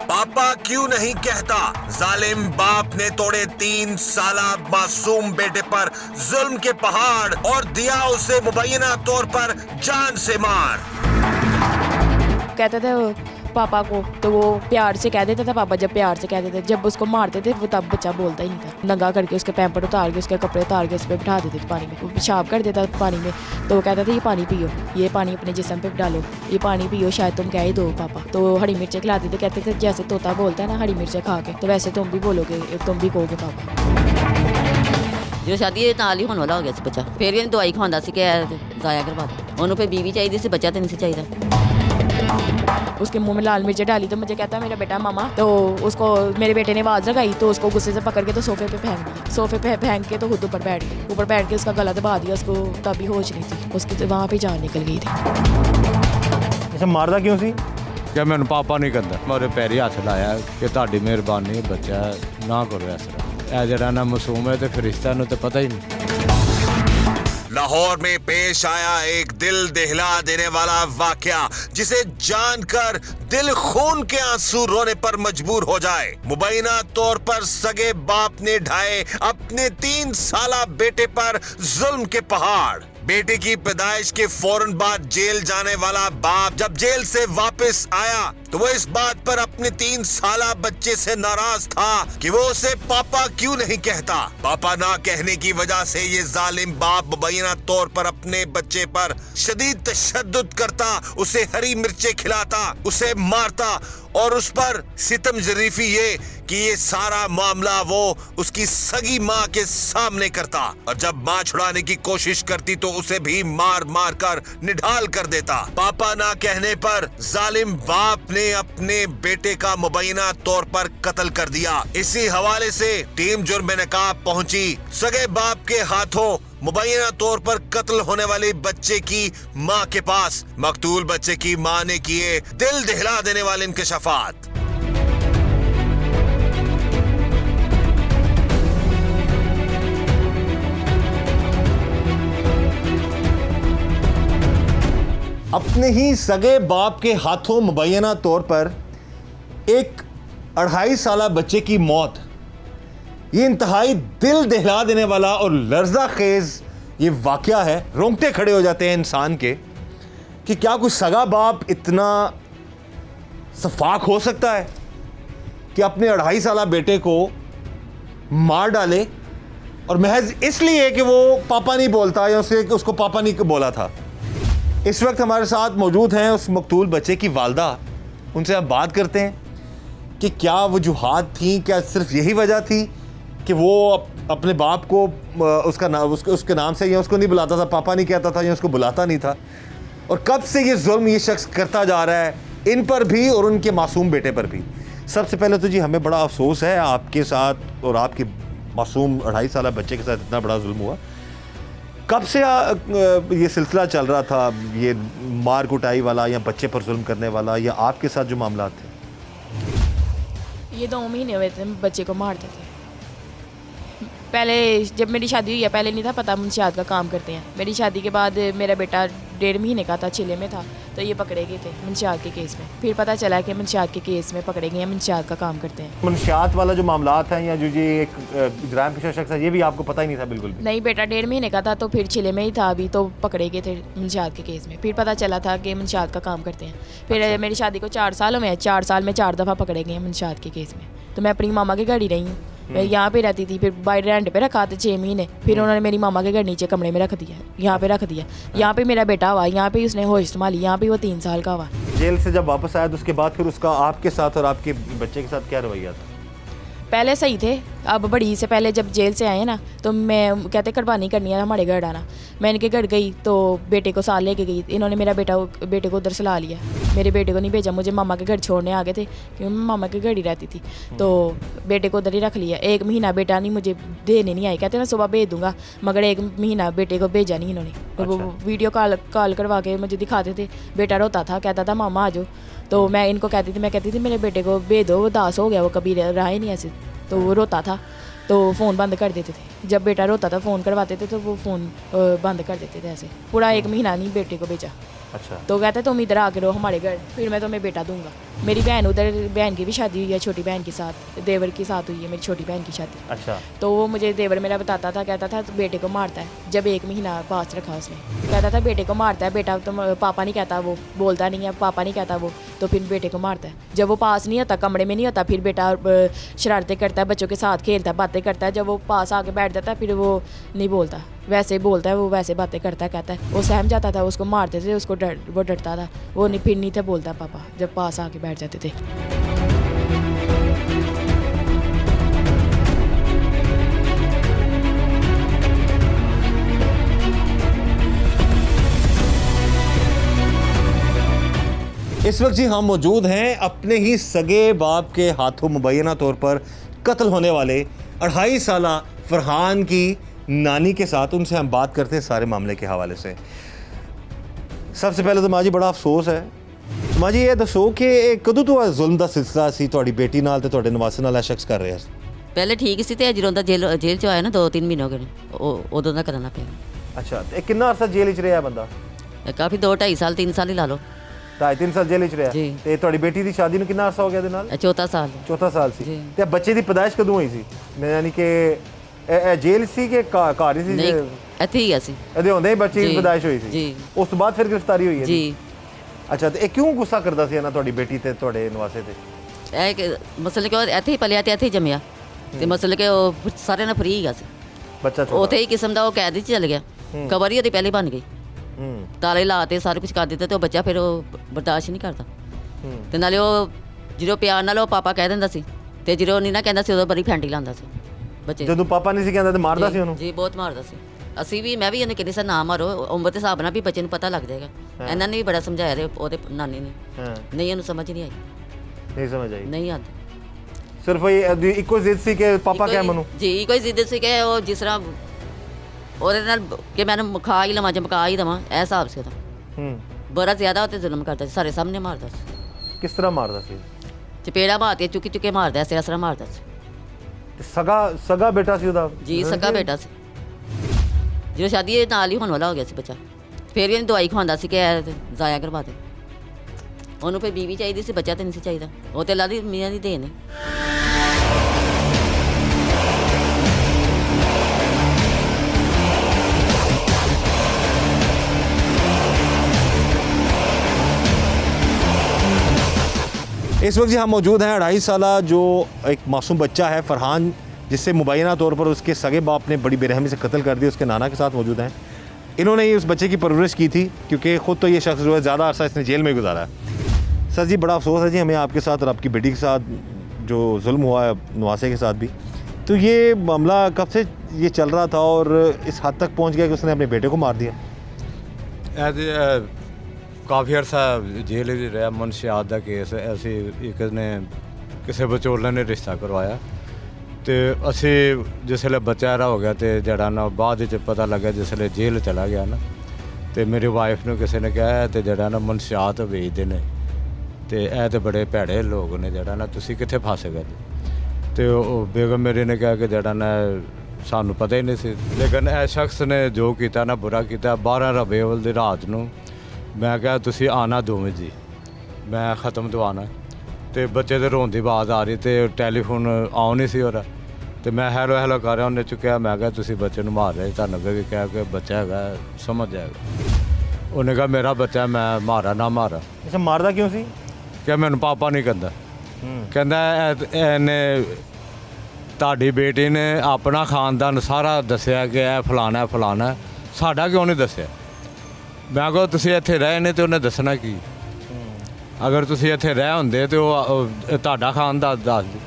पापा क्यों नहीं कहता? जालिम बाप ने तोड़े 3 साला मासूम बेटे पर जुल्म के पहाड़ और दिया उसे मुबैना तौर पर जान से मार। कहते थे वो पापा को, तो वो प्यार से कह देता था पापा, जब प्यार से कह देते, जब उसको मारते थे वो तब बच्चा बोलता ही नहीं था। नंगा करके उसके पैंपर उतार के उसके कपड़े उतार के उस पर बिठा देते थे पानी में, वो पेशाब कर देता पानी में, तो वो कहता था ये पानी पियो, ये पानी अपने जिस्म पे डालो, ये पानी पियो, शायद तुम कह ही दो पापा। तो हरी मिर्चें खिलाते थे, कहते थे जैसे तोता बोलता है ना हरी मिर्चें खा के, तो वैसे तुम भी बोलोगे, तुम भी कहोगे पापा। जो शादी नाल ही होने वाला हो गया सी बच्चा, फिर भी दवाई खवांदा सी कि जाया करवा दो, उन्होंने फिर बीवी चाहिए सी, बच्चा तो नहीं सी चाहिए। उसके मुंह में लाल मिर्चें डाली तो मुझे कहता है मेरा बेटा मामा, तो उसको मेरे बेटे ने आवाज़ लगाई तो उसको गुस्से से पकड़ के तो सोफे पे फेंक दिया, सोफे पे फेंक के तो खुद ऊपर बैठ के उसका गला दबा दिया, उसको तभी होश नहीं थी, उसकी तो वहाँ पे जान निकल गई थी। अच्छा मारदा क्यों सी? क्या मैंने पापा नहीं कहता, मेरे पैरी हथ लाया कि तुहाडी मेहरबानी बच्चा ना करो इस तरह, ए जरा ना मासूम है तो फरिश्ता नूं तो पता ही नहीं। लाहौर में पेश आया एक दिल दहला देने वाला वाकया जिसे जानकर दिल खून के आंसू रोने पर मजबूर हो जाए। मुबैना तौर पर सगे बाप ने ढाए अपने 3 साला बेटे पर जुल्म के पहाड़। बेटे की पैदाइश के फौरन बाद जेल जाने वाला बाप जब जेल से वापस आया तो वो इस बात पर अपने 3 साला बच्चे से नाराज था कि वो उसे पापा क्यों नहीं कहता। पापा ना कहने की वजह से ये जालिम बाप मुबैना तौर पर अपने बच्चे पर शदीद तशद्दुद करता, उसे हरी मिर्चें खिलाता, उसे मारता और उस पर सितम जरीफी ये कि ये सारा मामला वो उसकी सगी माँ के सामने करता और जब माँ छुड़ाने की कोशिश करती तो उसे भी मार मार कर निढाल कर देता। पापा ना कहने पर जालिम बाप ने अपने बेटे का मुबैना तौर पर कत्ल कर दिया। इसी हवाले से टीम जुर्म नकाब पहुंची। सगे बाप के हाथों मुबैना तौर पर कत्ल होने वाले बच्चे की मां के पास मकतूल बच्चे की मां ने किए दिल दहला देने वाले इंकशाफात। अपने ही सगे बाप के हाथों मुबैना तौर पर एक 2.5 साला बच्चे की मौत, ये इंतहाई दिल दहला देने वाला और लर्जा खेज ये वाकया है। रोंगटे खड़े हो जाते हैं इंसान के कि क्या कुछ सगा बाप इतना सफाक हो सकता है कि अपने 2.5 साला बेटे को मार डाले और महज इसलिए कि वो पापा नहीं बोलता या उसको पापा नहीं बोला था। इस वक्त हमारे साथ मौजूद हैं उस मकतूल बच्चे की वालदा। उनसे आप बात करते हैं कि क्या वजूहात थी, क्या सिर्फ यही वजह थी कि वो अपने बाप को उसके नाम से या उसको नहीं बुलाता था, पापा नहीं कहता था या उसको बुलाता नहीं था, और कब से ये जुल्म ये शख्स करता जा रहा है इन पर भी और उनके मासूम बेटे पर भी। सबसे पहले तो जी हमें बड़ा अफसोस है आपके साथ और आपके मासूम 2.5 साला बच्चे के साथ इतना बड़ा जुल्म हुआ। कब से ये सिलसिला चल रहा था, ये मार कुटाई वाला या बच्चे पर जुल्म करने वाला, या आपके साथ जो मामला थे? ये 2 महीने हुए थे बच्चे को मारते थे। पहले जब मेरी शादी हुई है पहले नहीं था पता मुंशियात का काम करते हैं। मेरी शादी के बाद मेरा बेटा 1.5 महीने का था, चिले में था, तो ये पकड़े गए थे मुंशियात के केस में। फिर पता चला कि मुंशियात के केस में पकड़े गए हैं, मुंशियात का काम करते हैं। मुंशियात वाला जो मामलात हैं या जो ये एक जराइम पेशा शख्स है, ये भी आपको पता ही नहीं था बिल्कुल भी? नहीं, बेटा 1.5 महीने का था तो फिर चिले में ही था अभी, तो पकड़े गए थे मुंशियात के केस में। फिर पता चला था कि मुंशियात का काम करते हैं। फिर मेरी शादी को 4 साल में 4 साल में 4 दफ़ा पकड़े गए हैं मुंशियात के केस में। तो मैं अपनी मामा के घर ही रही हूँ, मैं यहाँ पे रहती थी। फिर बाई रेंट पे रखा था 6 महीने, फिर उन्होंने मेरी मामा के घर नीचे कमरे में रख दिया, यहाँ पे रख दिया। यहाँ पे मेरा बेटा हुआ, यहाँ पे उसने होश संभाली, यहाँ पे वो 3 साल का हुआ। जेल से जब वापस आया तो उसके बाद फिर उसका आपके साथ और आपके बच्चे के साथ क्या रवैया था? पहले सही थे, अब बड़ी से पहले जब जेल से आए ना तो मैं कहते कुर्बानी करनी है हमारे घर आना। मैं इनके घर गई तो बेटे को साथ लेके गई, इन्होंने मेरा बेटे को उधर सुला लिया, मेरे बेटे को नहीं भेजा, मुझे मामा के घर छोड़ने आ गए थे क्योंकि मैं मामा के घर ही रहती थी। तो बेटे को उधर ही रख लिया। 1 महीना बेटा नहीं मुझे देने नहीं आए, कहते मैं सुबह भेज दूँगा, मगर 1 महीना बेटे को भेजा नहीं इन्होंने। तो वो वीडियो कॉल करवा के मुझे दिखाते थे, बेटा रोता था, कहता था मामा आ जाओ। तो मैं कहती थी मेरे बेटे को भेज दो, वो दास हो गया, वो कभी रहा ही नहीं ऐसे। तो वो रोता था, तो फ़ोन बंद कर देते थे। जब बेटा रोता था फ़ोन करवाते थे तो वो फ़ोन बंद कर देते थे ऐसे। पूरा 1 महीना नहीं बेटे को भेजा। अच्छा, तो कहते तुम इधर आके रहो हमारे घर, फिर मैं तुम्हें बेटा दूंगा। मेरी बहन उधर, बहन की भी शादी हुई है, छोटी बहन के साथ, देवर के साथ हुई है मेरी छोटी बहन की शादी। अच्छा, तो वो मुझे देवर मेरा बताता था, कहता था तो बेटे को मारता है। जब 1 महीना पास रखा उसने, कहता था बेटे को मारता है, बेटा तुम पापा नहीं कहता, वो बोलता नहीं है, पापा नहीं कहता वो, तो फिर बेटे को मारता है। जब वो पास नहीं होता, कमरे में नहीं होता, फिर बेटा शरारतें करता है, बच्चों के साथ खेलता है, बातें करता है। जब वो पास आके बैठ जाता है फिर वो नहीं बोलता, वैसे बोलता है, वो वैसे बातें करता है, कहता है। वो सहम जाता था, उसको मारते थे, उसको वो डरता था, वो नहीं फिर नहीं था बोलता पापा, जब पास आके बैठ जाते थे। इस वक्त जी हम मौजूद हैं अपने ही सगे बाप के हाथों मुबैना तौर पर कत्ल होने वाले 2.5 साला फरहान की नानी के साथ। उनसे हम बात करते हैं सारे मामले के हवाले से। सबसे पहले तो माँ जी बड़ा अफसोस है। माँ जी ये दसो कि कदों तो जुल्म का सिलसिला सी तुहाडी बेटी नाल ते तुहाडे नवासे नाल शख्स कर रहे हैं? ਪਹਿਲੇ ਠੀਕ ਸੀ ਤੇ ਜਦੋਂ ਦਾ ਜੇਲ੍ਹ ਚੋਂ ਆਇਆ ਨਾ 2-3 ਮਹੀਨੇ ਹੋ ਗਏ ਨੇ, ਉਦੋਂ ਦਾ ਕਰਨਾ ਪਿਆ। अच्छा, तो कितना अरसा जेल च रहा बंदा? ਕਾਫੀ 2-2.5 ਸਾਲ 3 ਸਾਲ ਹੀ ਲਾ ਲਓ। 2.5-3 साल जेल च रहा जी। ਤੇ ਤੁਹਾਡੀ ਬੇਟੀ ਦੀ ਸ਼ਾਦੀ ਨੂੰ ਕਿੰਨਾ ਅਰਸਾ ਹੋ ਗਿਆ ਇਹਦੇ ਨਾਲ? ਇਹ ਚੌਥਾ ਸਾਲ ਚੌਥਾ ਸਾਲ ਸੀ। ਜੀ। ਤੇ ਬੱਚੇ ਦੀ ਪੈਦਾਇਸ਼ ਕਦੋਂ ਹੋਈ ਸੀ? ਮੈਂ ਯਾਨੀ ਕਿ ਇਹ ਜੇਲ੍ਹ ਸੀ ਕਿ ਘਰ ਹੀ ਸੀ? ਨਹੀਂ ਇੱਥੇ ਹੀ ਅਸੀਂ ਇਹਦੇ ਹੁੰਦੇ ਹੀ ਬੱਚੇ ਦੀ ਜੀ। ਪੈਦਾਇਸ਼ ਹੋਈ ਸੀ। ਜੀ। ਉਸ ਤੋਂ ਬਾਅਦ ਫਿਰ ਗ੍ਰਿਫਤਾਰੀ ਹੋਈ ਹੈ ਜੀ। ਅੱਛਾ, ਤੇ ਇਹ ਕਿਉਂ ਗੁੱਸਾ ਕਰਦਾ ਸੀ ਇਹਨਾਂ ਤੁਹਾਡੀ ਬੇਟੀ ਤੇ ਤੁਹਾਡੇ ਨਵਾਸੇ ਤੇ? ਇਹ ਕਿ ਮਸਲ ਕਿ ਉਹ ਇੱਥੇ ਹੀ ਪਲਿਆ ਤੇ ਇੱਥੇ ਹੀ ਜੰਮਿਆ ਤੇ ਮਸਲ ਕਿ ਉਹ ਸਾਰਿਆਂ ਨਾਲ ਫਰੀ ਗਿਆ ਸੀ। ਬੱਚਾ ਛੋਟਾ ਉੱਥੇ ਹੀ ਕਿਸਮ ਦਾ ਉਹ ਕੈਦ 'ਚ ਚਲ ਗਿਆ, ਕਬਰ ਹੀ ਉਹਦੀ ਪਹਿਲੇ ਬਣ ਗਈ, ਹੂੰ ਤਾਲੇ ਲਾਤੇ ਸਾਰਾ ਕੁਝ ਕਰ ਦਿੱਤਾ ਤੇ ਉਹ ਬੱਚਾ ਫਿਰ ਉਹ ਬਰਦਾਸ਼ਤ ਨਹੀਂ ਕਰਦਾ। ਹੂੰ ਤੇ ਨਾਲੇ ਉਹ ਜਦੋਂ ਪਿਆਰ ਨਾਲ ਉਹ ਪਾਪਾ ਕਹਿ ਦਿੰਦਾ ਸੀ ਤੇ ਜਦੋਂ ਨਹੀਂ ਨਾ ਕਹਿੰਦਾ ਸੀ ਉਦੋਂ ਬੜੀ ਫੈਂਟੀ ਲਾਉਂਦਾ ਸੀ ਬੱਚੇ। ਜਦੋਂ ਪਾਪਾ ਨਹੀਂ ਸੀ ਕਹਿੰਦਾ ਤੇ ਮਾਰਦਾ ਸੀ ਉਹਨੂੰ? ਜੀ ਬਹੁਤ ਮਾਰਦਾ ਸੀ। ਅਸੀਂ ਵੀ ਮੈਂ ਵੀ ਇਹਨੂੰ ਕਹਿੰਦੀ ਸੀ ਨਾ ਮਾਰੋ, ਉਮਰ ਦੇ ਹਿਸਾਬ ਨਾਲ ਵੀ ਬੱਚੇ ਨੂੰ ਪਤਾ ਲੱਗ ਜਾਏਗਾ। ਇਹਨਾਂ ਨੇ ਵੀ ਬੜਾ ਸਮਝਾਇਆ ਤੇ ਉਹਦੇ ਨਾਨੀ ਨੇ, ਹਾਂ, ਨਹੀਂ ਇਹਨੂੰ ਸਮਝ ਨਹੀਂ ਆਈ, ਨਹੀਂ ਸਮਝ ਆਈ। ਨਹੀਂ ਆਉਂਦੀ। ਸਿਰਫ ਇਹ ਇੱਕੋ ਜ਼ਿੱਦ ਸੀ ਕਿ ਪਾਪਾ ਕਹਿ ਮੈਨੂੰ। ਜੀ ਕੋਈ ਜ਼ਿੱਦ ਸੀ ਕਿ ਉਹ ਜਿਸ ਤਰ੍ਹਾਂ ਉਹਦੇ ਨਾਲ ਕਿ ਮੈਨੂੰ ਖਾ ਹੀ ਲਵਾਂ ਜਾਂ ਮਕਾ ਹੀ ਦੇਵਾਂ, ਇਹ ਹਿਸਾਬ ਸੀ ਉਹਦਾ। ਹੂੰ, ਬੜਾ ਜ਼ਿਆਦਾ ਉਹ 'ਤੇ ਜ਼ੁਲਮ ਕਰਦਾ ਸੀ, ਸਾਰੇ ਸਾਹਮਣੇ ਮਾਰਦਾ ਸੀ, ਕਿਸ ਤਰ੍ਹਾਂ ਮਾਰਦਾ ਸੀ? ਚਪੇੜਾ ਮਾਰਦੇ ਚੁੱਕੀ ਚੁੱਕੇ ਮਾਰਦਾ ਸੀ, ਇਸ ਤਰ੍ਹਾਂ ਮਾਰਦਾ ਸੀ। ਤੇ ਸਗਾ ਬੇਟਾ ਸੀ ਉਹਦਾ? ਜੀ ਸਕਾ ਬੇਟਾ ਸੀ। ਜਦੋਂ ਸ਼ਾਦੀ ਦੇ ਨਾਲ ਹੀ ਹੋਣ ਵਾਲਾ ਹੋ ਗਿਆ ਸੀ ਬੱਚਾ, ਫਿਰ ਵੀ ਇਹਨੂੰ ਦਵਾਈ ਖਵਾਉਂਦਾ ਸੀ ਕਿ ਇਹ ਜ਼ਾਇਆ ਕਰਵਾ ਦੇ। ਉਹਨੂੰ ਫਿਰ ਬੀਵੀ ਚਾਹੀਦੀ ਸੀ, ਬੱਚਾ ਤਾਂ ਨਹੀਂ ਸੀ ਚਾਹੀਦਾ। ਉਹ ਤੇ ਲਾਦੀ ਮੀਆਂ ਦੀ ਦੇਣ ਹੈ। इस वक्त जी हम मौजूद हैं 2.5 साला जो एक मासूम बच्चा है फरहान, जिससे मुबैना तौर पर उसके सगे बाप ने बड़ी बेरहमी से कत्ल कर दिया। उसके नाना के साथ मौजूद हैं। इन्होंने ही उस बच्चे की परवरिश की थी क्योंकि ख़ुद तो ये शख्स जो है ज़्यादा अरसा इसने जेल में गुजारा है। सर जी बड़ा अफसोस है जी हमें आपके साथ और आपकी बेटी के साथ जो जुल्म हुआ है नवासे के साथ भी। तो ये मामला कब से ये चल रहा था और इस हद तक पहुँच गया कि उसने अपने बेटे को मार दिया? ਕਾਫੀ ਅਰਸਾ ਜੇਲ੍ਹ ਵਿੱਚ ਰਿਹਾ। ਮਨਸ਼ਿਆਤ ਦਾ ਕੇਸ ਅਸੀਂ ਇੱਕ ਨੇ ਕਿਸੇ ਵਿਚੋਲੇ ਨੇ ਰਿਸ਼ਤਾ ਕਰਵਾਇਆ ਤੇ ਅਸੀਂ ਜਿਸਲੇ ਬੱਚਾ ਇਹਦਾ ਹੋ ਗਿਆ ਤੇ ਜਿਹੜਾ ਨਾ ਬਾਅਦ ਵਿੱਚ ਪਤਾ ਲੱਗਾ ਜਿਸਲੇ ਜੇਲ੍ਹ ਚਲਾ ਗਿਆ ਨਾ ਤੇ ਮੇਰੀ ਵਾਈਫ ਨੂੰ ਕਿਸੇ ਨੇ ਕਿਹਾ ਤੇ ਜਿਹੜਾ ਨਾ ਮਨਸ਼ਿਆਤ ਵੇਚਦੇ ਨੇ ਤੇ ਇਹ ਤੇ ਬੜੇ ਭੈੜੇ ਲੋਕ ਨੇ, ਜਿਹੜਾ ਨਾ ਤੁਸੀਂ ਕਿੱਥੇ ਫਸ ਗਏ? ਤੇ ਉਹ ਬੇਗਮ ਮੇਰੀ ਨੇ ਕਿਹਾ ਕਿ ਜਿਹੜਾ ਨਾ ਸਾਨੂੰ ਪਤਾ ਹੀ ਨਹੀਂ ਸੀ, ਲੇਕਿਨ ਇਹ ਸ਼ਖਸ ਨੇ ਜੋ ਕੀਤਾ ਨਾ ਬੁਰਾ ਕੀਤਾ। 12 ਰਬੀਉ ਅੱਵਲ ਦੀ ਰਾਤ ਨੂੰ ਮੈਂ ਕਿਹਾ ਤੁਸੀਂ ਆਣਾ ਦੋਵੇਂ ਜੀ, ਮੈਂ ਖਤਮ ਦਵਾਣਾ ਤੇ ਬੱਚੇ ਦੇ ਰੋਣ ਦੀ ਆਵਾਜ਼ ਆ ਰਹੀ ਤੇ ਟੈਲੀਫੋਨ ਆਉਣ ਨਹੀਂ ਸੀ ਹੋ ਰਿਹਾ ਤੇ ਮੈਂ ਹੈਲੋ ਹੈਲੋ ਕਰ ਰਿਹਾ। ਉਹਨੇ ਚੁੱਕਿਆ, ਮੈਂ ਕਿਹਾ ਤੁਸੀਂ ਬੱਚੇ ਨੂੰ ਮਾਰ ਰਹੇ, ਤੁਹਾਨੂੰ ਅੱਗੇ ਵੀ ਕਿਹਾ ਕਿ ਬੱਚਾ ਹੈਗਾ ਸਮਝ ਜਾਏਗਾ। ਉਹਨੇ ਕਿਹਾ ਮੇਰਾ ਬੱਚਾ, ਮੈਂ ਮਾਰਾ ਨਾ ਮਾਰਾ। ਅੱਛਾ, ਮਾਰਦਾ ਕਿਉਂ ਸੀ? ਕਿ ਮੈਨੂੰ ਪਾਪਾ ਨਹੀਂ ਕਹਿੰਦਾ, ਕਹਿੰਦਾ ਇਹਨੇ ਤੁਹਾਡੀ ਬੇਟੀ ਨੇ ਆਪਣਾ ਖਾਨਦਾਨ ਸਾਰਾ ਦੱਸਿਆ ਕਿ ਇਹ ਫਲਾਣਾ ਫਲਾਣਾ, ਸਾਡਾ ਕਿਉਂ ਨਹੀਂ ਦੱਸਿਆ? ਮੈਂ ਕਿਹਾ ਤੁਸੀਂ ਇੱਥੇ ਰਹੇ ਨੇ ਤੇ ਉਹਨੇ ਦੱਸਣਾ ਕੀ? ਅਗਰ ਤੁਸੀਂ ਇੱਥੇ ਰਹਿ ਹੁੰਦੇ ਤੇ ਉਹ ਤੁਹਾਡਾ ਖਾਨਦਾਨ ਦੱਸ ਦੇ,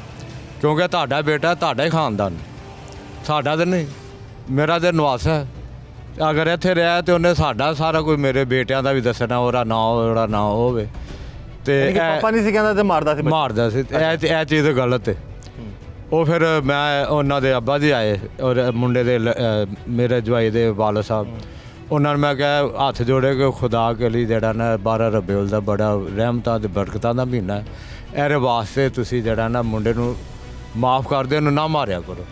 ਕਿਉਂਕਿ ਤੁਹਾਡਾ ਬੇਟਾ ਤੁਹਾਡਾ ਹੀ ਖਾਨਦਾਨ, ਸਾਡਾ ਤਾਂ ਨਹੀਂ, ਮੇਰਾ ਤਾਂ ਨਵਾਸ ਹੈ। ਅਗਰ ਇੱਥੇ ਰਿਹਾ ਤੇ ਉਹਨੇ ਸਾਡਾ ਸਾਰਾ ਕੁਝ ਮੇਰੇ ਬੇਟਿਆਂ ਦਾ ਵੀ ਦੱਸਣਾ, ਉਹਦਾ ਨਾਂ ਹੋਵੇ ਤੇ ਪਾਪਾ ਨਹੀਂ ਸੀ ਕਹਿੰਦਾ ਤੇ ਮਾਰਦਾ ਸੀ। ਇਹ ਚੀਜ਼ ਗਲਤ ਹੈ। ਉਹ ਫਿਰ ਮੈਂ ਉਹਨਾਂ ਦੇ ਅੱਬਾ ਜੀ ਆਏ ਔਰ ਮੁੰਡੇ ਦੇ ਮੇਰੇ ਜਵਾਈ ਦੇ ਵਾਲਦ ਸਾਹਿਬ, ਉਹਨਾਂ ਨੂੰ ਮੈਂ ਕਿਹਾ ਹੱਥ ਜੋੜੇ ਕਿ ਖੁਦਾ ਕੇ ਲਈ ਜਿਹੜਾ ਨਾ 12 ਰਬੀਉ ਅੱਵਲ ਦਾ ਬੜਾ ਰਹਿਮਤਾਂ ਤੇ ਬਰਕਤਾਂ ਦਾ ਮਹੀਨਾ ਹੈ, ਇਹਦੇ ਵਾਸਤੇ ਤੁਸੀਂ ਜਿਹੜਾ ਨਾ ਮੁੰਡੇ ਨੂੰ ਮਾਫ ਕਰ ਦਿਓ, ਇਹਨੂੰ ਨਾ ਮਾਰਿਆ ਕਰੋ।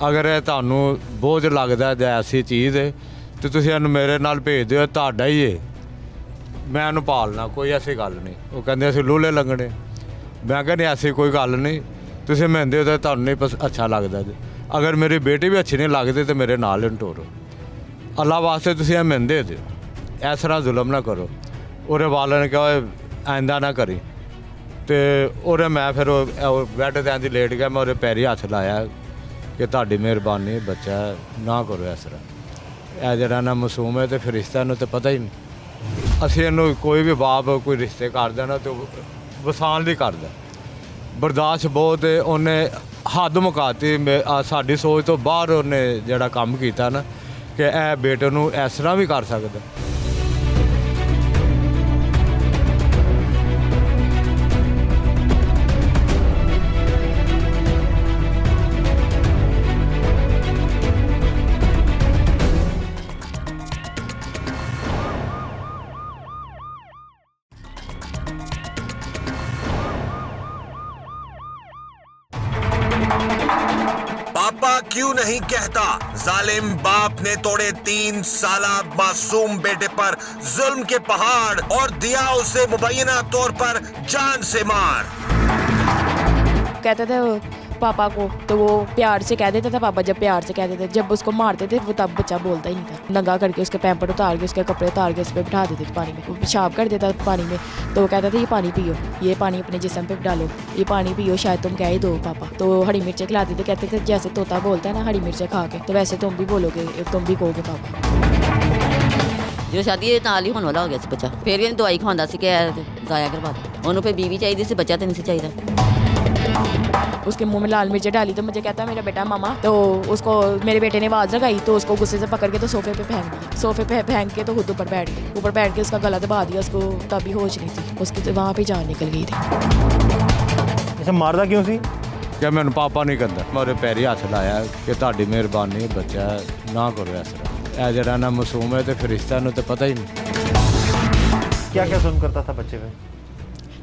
ਅਗਰ ਇਹ ਤੁਹਾਨੂੰ ਬੋਝ ਲੱਗਦਾ ਜਾਂ ਐਸੀ ਚੀਜ਼ ਹੈ ਤੇ ਤੁਸੀਂ ਇਹਨੂੰ ਮੇਰੇ ਨਾਲ ਭੇਜ ਦਿਓ, ਤੁਹਾਡਾ ਹੀ ਹੈ, ਮੈਂ ਇਹਨੂੰ ਪਾਲਣਾ, ਕੋਈ ਐਸੀ ਗੱਲ ਨਹੀਂ। ਉਹ ਕਹਿੰਦੇ ਅਸੀਂ ਲੂਲੇ ਲੰਗਣੇ। ਮੈਂ ਕਹਿੰਦਾ ਐਸੀ ਕੋਈ ਗੱਲ ਨਹੀਂ, ਤੁਸੀਂ ਮਹਿੰਦੇ ਹੋ ਤਾਂ ਤੁਹਾਨੂੰ ਨਹੀਂ ਅੱਛਾ ਲੱਗਦਾ ਜੀ। ਅਗਰ ਮੇਰੀ ਬੇਟੀ ਵੀ ਅੱਛੀ ਨਹੀਂ ਲੱਗਦੀ ਤਾਂ ਮੇਰੇ ਨਾਲ ਹੀ ਟੋਰੋ। ਅੱਲਾ ਵਾਸਤੇ ਤੁਸੀਂ ਇਹ ਮਹਿੰਦੇ ਦਿਓ, ਇਸ ਤਰ੍ਹਾਂ ਜ਼ੁਲਮ ਨਾ ਕਰੋ। ਉਹਦੇ ਵਾਲਿਆਂ ਨੇ ਕਿਹਾ ਆਇੰਦਾ ਨਾ ਕਰੀ। ਤੇ ਉਹਦੇ ਮੈਂ ਫਿਰ ਉਹ ਬੈੱਡ 'ਤੇ ਆਂਦੀ ਲੇਟ ਗਿਆ, ਮੈਂ ਉਹਦੇ ਪੈਰੀ ਹੱਥ ਲਾਇਆ ਕਿ ਤੁਹਾਡੀ ਮਿਹਰਬਾਨੀ, ਬੱਚਾ ਨਾ ਕਰੋ ਇਸ ਤਰ੍ਹਾਂ। ਇਹ ਜਿਹੜਾ ਨਾ ਮਾਸੂਮ ਹੈ ਤੇ ਫਰਿਸ਼ਤਾ ਨੂੰ ਤਾਂ ਪਤਾ ਹੀ ਨਹੀਂ। ਅਸੀਂ ਇਹਨੂੰ ਕੋਈ ਵੀ ਬਾਪ ਕੋਈ ਰਿਸ਼ਤੇ ਕਰਦਾ ਨਾ ਤੇ ਵਸਾਨ ਲਈ ਕਰਦਾ, ਬਰਦਾਸ਼ਤ ਬਹੁਤ ਹੈ। ਉਹਨੇ ਹੱਦ ਮੁਕਾਤੀ, ਸਾਡੀ ਸੋਚ ਤੋਂ ਬਾਹਰ ਉਹਨੇ ਜਿਹੜਾ ਕੰਮ ਕੀਤਾ ਨਾ ਕਿ ਇਹ ਬੇਟੇ ਨੂੰ ਇਸ ਤਰ੍ਹਾਂ ਵੀ ਕਰ ਸਕਦਾ। पापा क्यों नहीं कहता? जालिम बाप ने तोड़े 3 साला मासूम बेटे पर जुल्म के पहाड़ और दिया उसे मुबैना तौर पर जान से मार। कहते थे पापा को, तो वो प्यार से कह देता था पापा। जब प्यार से कह देते, जब उसको मारते थे वो तब बच्चा बोलता ही नहीं था। नंगा करके उसके पैंपर उतार के उसके कपड़े उतार के उस पर बिठा देते थे पानी में, वो पेशाब कर देता पानी में। तो वो कहता था ये पानी पियो, ये पानी अपने जिस्म पे डालो, ये पानी पियो, शायद तुम कह ही दो पापा। तो हरी मिर्चें खिलाते थे, कहते थे जैसे तोता बोलता है ना हरी मिर्चें खा के, तो वैसे तुम भी बोलोगे, तुम भी कहोगे पापा। ਜਦੋਂ ਸ਼ਾਦੀ ਦੇ ਨਾਲ ਹੀ ਹੋਣ ਵਾਲਾ ਹੋ ਗਿਆ ਸੀ ਬੱਚਾ, ਫਿਰ ਇਹਨੇ ਦਵਾਈ ਖਵਾਉਂਦਾ ਸੀ ਕਿ ਜ਼ਾਇਆ ਕਰਵਾ ਦਿਓ। ਉਹਨੂੰ ਫਿਰ ਬੀਵੀ ਚਾਹੀਦੀ ਸੀ, ਬੱਚਾ ਤਾਂ ਨਹੀਂ ਸੀ ਚਾਹੀਦਾ। उसके मुंह में लाल मिर्चें डाली तो मुझे कहता मेरा बेटा मामा। तो उसको मेरे बेटे ने आवाज़ लगाई तो उसको गुस्से से पकड़ के तो सोफे पे फेंक दिया। सोफे पे फेंक के तो खुद ऊपर बैठ के उसका गला दबा दिया। उसको तभी होश नहीं थी, उसकी तो वहाँ पे जान निकल गई थी। अच्छा मारदा क्यों सी? ਕਿ ਮੈਨੂੰ ਪਾਪਾ ਨਹੀਂ ਕਹਿੰਦਾ। ਮੈਂ ਉਹਦੇ ਪੈਰੀ ਹੱਥ ਲਾਇਆ ਕਿ ਤੁਹਾਡੀ ਮਿਹਰਬਾਨੀ, ਬੱਚਾ ਨਾ ਕਰੋ ਇਸ ਤਰ੍ਹਾਂ। ਇਹ ਜਿਹੜਾ ਨਾ ਮਾਸੂਮ ਹੈ ਤੇ ਫਰਿਸ਼ਤਾ ਨੂੰ ਤਾਂ ਪਤਾ ਹੀ ਨਹੀਂ। क्या क्या जुल्म करता था बच्चे पे?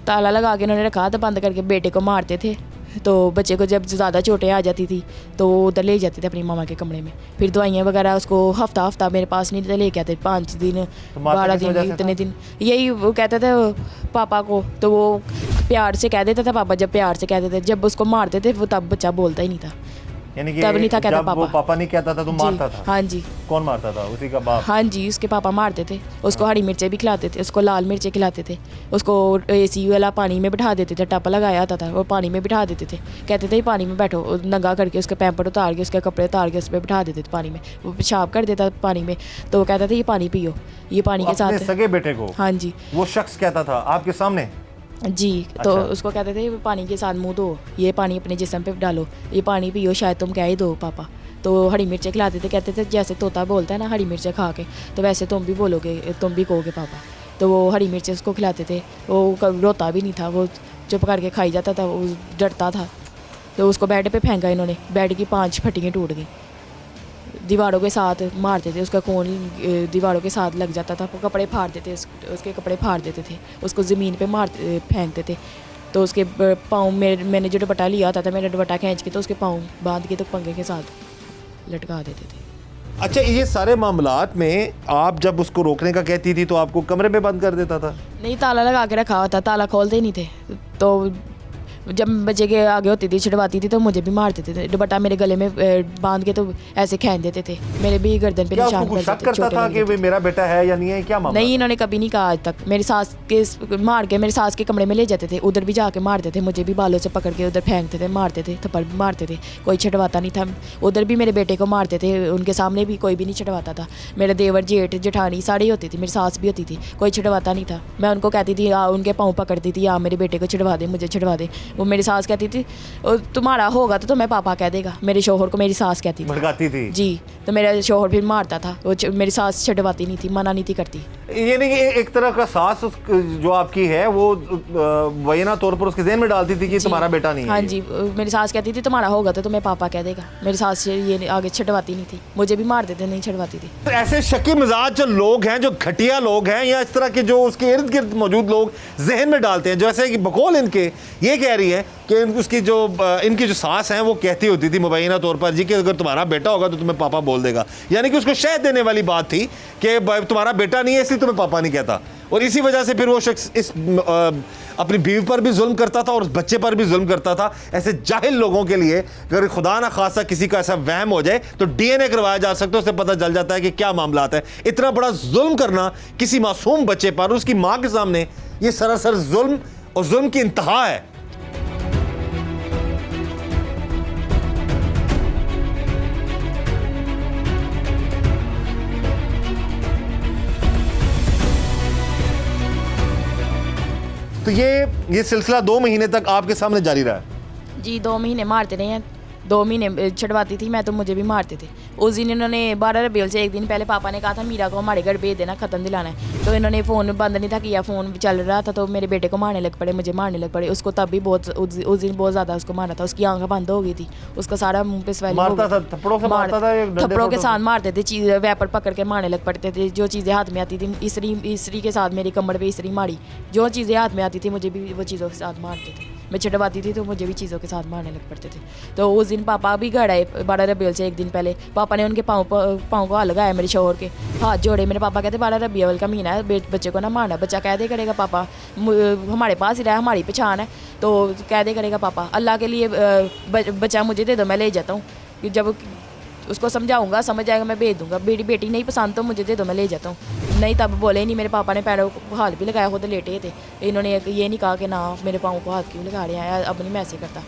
ताला लगा के इन्होंने रखा था, बंद करके बेटे को मारते थे। तो बच्चे को जब ज़्यादा चोटें आ जाती थी तो उधर ले जाते थे अपनी मामा के कमरे में। फिर दवाइयाँ वगैरह उसको हफ्ता मेरे पास नहीं लेके आते, 5 दिन 12 दिन इतने दिन। यही वो कहते थे पापा को, तो वो प्यार से कह देता था पापा। जब प्यार से कहते थे, जब उसको मारते थे वो तब बच्चा बोलता ही नहीं था। यानी कि तब नहीं था कहता जब वो पापा नहीं कहता था तो मारता था? हाँ जी। कौन मारता था? उसी का बाप? हाँ जी, उसके पापा मारते थे। उसको हरी मिर्चें भी खिलाते थे, उसको लाल मिर्चें खिलाते थे, उसको AC वाला पानी में बिठा देते थे। टप लगाया होता था, वो पानी में बिठा देते थे। कहते थे पानी में बैठो, नंगा करके उसके पैंपर उतार के उसके कपड़े उतार के उस पर बिठा देते थे पानी में। वो पेशाब कर देता पानी में, तो वो कहता था ये पानी पियो, ये पानी के साथ। सगे बेटे को? हाँ जी। वो शख्स कहता था आपके सामने? जी। तो अच्छा। उसको कहते थे पानी के साथ मुँह धो, ये पानी अपने जिस्म पे डालो, ये पानी पियो, शायद तुम कह ही दो पापा। तो हरी मिर्चें खिलाते थे, कहते थे जैसे तोता बोलता है ना हरी मिर्चें खा के, तो वैसे तुम भी बोलोगे, तुम भी कहोगे पापा। तो वो हरी मिर्चें उसको खिलाते थे। वो रोता भी नहीं था, वो चुप करके खाई जाता था, वो डरता था। तो उसको बेड पे फेंका इन्होंने, बेड की 5 फटियाँ टूट गई। दीवारों के साथ मारते थे, उसका खून दीवारों के साथ लग जाता था। कपड़े फाड़ देते, उसके कपड़े फाड़ देते थे, उसको ज़मीन पे फेंकते थे। तो उसके पाँव मैंने जो दुपट्टा लिया था मेरा दुपट्टा खींच के तो उसके पाँव बांध के तो पंखे के साथ लटका देते थे। अच्छा, ये सारे मामलात में आप जब उसको रोकने का कहती थी तो आपको कमरे में बंद कर देता था? नहीं, ताला लगा के रखा हुआ था, ताला खोलते ही नहीं थे। तो जब बच्चे के आगे होती थी छिड़वाती थी तो मुझे भी मार देते थे। दुपट्टा मेरे गले में बांध के तो ऐसे खींच देते थे, मेरे भी गर्दन पे क्या निशान उसको पड़ शक जाते, करता चोटें था लग कि जाती। वे मेरा बेटा है या नहीं है? क्या मामला? नहीं, इन्होंने कभी नहीं कहा आज तक। मेरी सास के मार के मेरी सास के कमरे में ले जाते थे, उधर भी जाके मारते थे, मुझे भी बालों से पकड़ के उधर फेंकते थे, मारते थे, थप्पड़ भी मारते थे। कोई छटवाता नहीं था। उधर भी मेरे बेटे को मारते थे, उनके सामने भी कोई भी नहीं छटवाता था। मेरे देवर जेठ जेठानी सारी होती थी, मेरी सास भी होती थी, कोई छटवाता नहीं था। मैं उनको कहती थी उनके पाँव पकड़ती थी, मेरे बेटे को छटवा दे, मुझे छटवा दे। वो मेरी सास कहती थी तुम्हारा होगा तो मैं पापा कह देगा। मेरे शोहर को मेरी सास कहती थी, भड़काती थी? जी। तो मेरा शोहर फिर मारता था, वो मेरी सास छटवाती नहीं थी, मना नहीं थी करती। ये नहीं कि एक तरह का सास जो आपकी है वो वहीना तौर पर उसके ज़हन में डालती थी कि तुम्हारा बेटा नहीं है? हाँ जी, मेरी सास कहती थी तुम्हारा होगा तो तुम्हें पापा कह देगा। मेरी सास ये आगे छटवाती नहीं थी, मुझे भी मार देते, नहीं छटवाती थी। तो ऐसे शकी मिजाज जो लोग हैं, जो घटिया लोग हैं, या इस तरह के जो उसके इर्द गिर्द मौजूद लोग जहन में डालते हैं, जैसे कि बकौल इनके ये कह रही है कि उसकी जो इनकी जो सास हैं वो कहती होती थी मुबैना तौर पर जी कि अगर तुम्हारा बेटा होगा तो तुम्हें पापा बोल देगा, यानी कि उसको शह देने वाली बात थी कि तुम्हारा बेटा नहीं है इसलिए तुम्हें पापा नहीं कहता। और इसी वजह से फिर वो शख्स इस अपनी बीवी पर भी जुल्म करता था और उस बच्चे पर भी जुल्म करता था। ऐसे जाहिल लोगों के लिए अगर खुदा ना खासा किसी का ऐसा वहम हो जाए तो DNA करवाया जा सकता है, उससे पता चल जाता है कि क्या मामला है। इतना बड़ा जुल्म करना किसी मासूम बच्चे पर उसकी माँ के सामने, ये सरासर जुल्म और जुल्म की इंतहा है। तो ये सिलसिला 2 महीने तक आपके सामने जारी रहा? जी 2 महीने मारते रहे हैं, 2 महीने छुड़वाती थी मैं तो मुझे भी मारते थे। उस दिन इन्होंने 12 रबीउल से एक दिन पहले पापा ने कहा था मीरा को हमारे घर भेज देना, ख़त्म दिलाना है। तो इन्होंने फ़ोन बंद नहीं था किया, फ़ोन चल रहा था तो मेरे बेटे को मारने लग पड़े, मुझे मारने लग पड़े। उसको तब भी बहुत उस दिन बहुत ज़्यादा उसको मारा था, उसकी आंखें बंद हो गई थी, उसका सारा मुँह पे स्वेलिंग हो गई। थप्पड़ों के साथ मारते थे, चीज़ वेपर पकड़ के मारने लग पड़ते थे। जो चीज़ें हाथ में आती थी, इसरी के साथ मेरी कमर पे इसरी मारी, जो चीज़ें हाथ में आती थी मुझे भी वो चीज़ों के साथ मारते थे। मैं छुड़वाती थी तो मुझे भी चीज़ों के साथ मारने लग पड़ते थे। तो उस दिन पापा भी घर आए 12 रबीउल से एक दिन पहले। पापा ने उनके पाँव को हाथ लगाया, मेरे शोहर के हाथ जोड़े। मेरे पापा कहते 12 रबीउल का महीना है, बच्चे को ना मारना। बच्चा कह दे करेगा पापा हमारे पास ही रहा, हमारी पहचान है, तो कह दे करेगा पापा अल्लाह के लिए बच्चा मुझे दे दो, मैं ले जाता हूँ। जब उसको समझाऊंगा समझ जाएगा मैं भेज दूंगा। बेटी नहीं पसंद तो मुझे दे दो, मैं ले जाता हूँ। नहीं तब बोले नहीं। मेरे पापा ने पैरों को हाथ भी लगाया, खुद लेटे थे। इन्होंने ये नहीं कहा कि ना मेरे पाँव को हाथ क्यों लगा रहे हैं, अब नहीं मैं ऐसे करता।